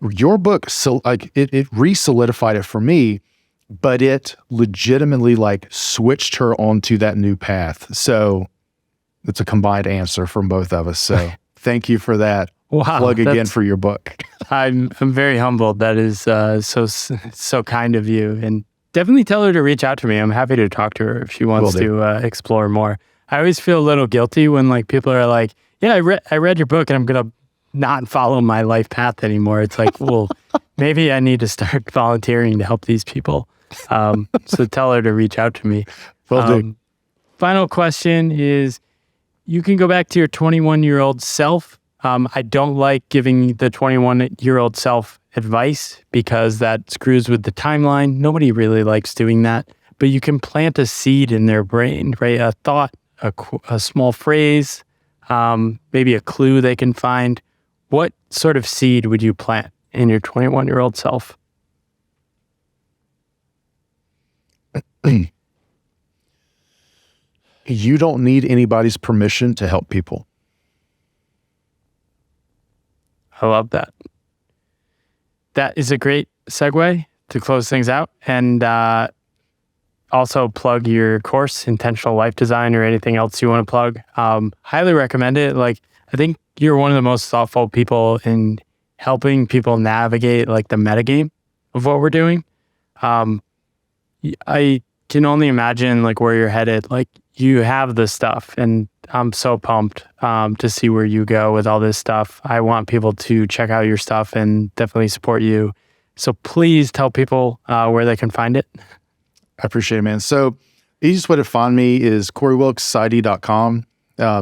your book, so like it re-solidified it for me, but it legitimately like switched her onto that new path. So it's a combined answer from both of us. So thank you for that. Wow, plug again for your book. I'm very humbled. That is so kind of you. And definitely tell her to reach out to me. I'm happy to talk to her if she wants to explore more. I always feel a little guilty when like people are like, yeah, I read your book and I'm going to not follow my life path anymore. It's like, well, maybe I need to start volunteering to help these people. So tell her to reach out to me. Will do. Final question is, you can go back to your 21-year-old self. I don't like giving the 21-year-old self advice because that screws with the timeline. Nobody really likes doing that. But you can plant a seed in their brain, right? A thought, a small phrase, maybe a clue they can find. What sort of seed would you plant in your 21-year-old self? You don't need anybody's permission to help people. I love that. That is a great segue to close things out. And also plug your course, Intentional Life Design, or anything else you want to plug. Highly recommend it. Like, I think you're one of the most thoughtful people in helping people navigate like the metagame of what we're doing. I can only imagine like where you're headed. Like, you have the stuff, and I'm so pumped to see where you go with all this stuff. I want people to check out your stuff and definitely support you. So please tell people where they can find it. I appreciate it, man. So the easiest way to find me is CoreyWilksID.com.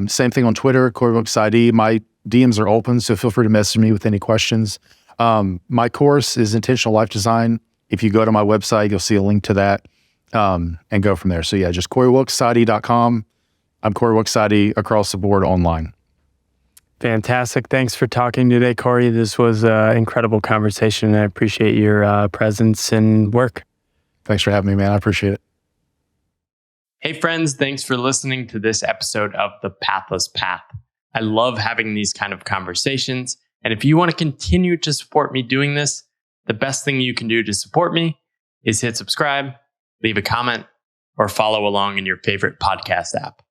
Same thing on Twitter, CoreyWilksID. My DMs are open, so feel free to message me with any questions. My course is Intentional Life Design. If you go to my website, you'll see a link to that and go from there. So yeah, just CoreyWilksID.com. I'm Corey Wilks-ID across the board online. Fantastic. Thanks for talking today, Corey. This was an incredible conversation, and I appreciate your presence and work. Thanks for having me, man. I appreciate it. Hey, friends. Thanks for listening to this episode of The Pathless Path. I love having these kind of conversations. And if you want to continue to support me doing this, the best thing you can do to support me is hit subscribe, leave a comment, or follow along in your favorite podcast app.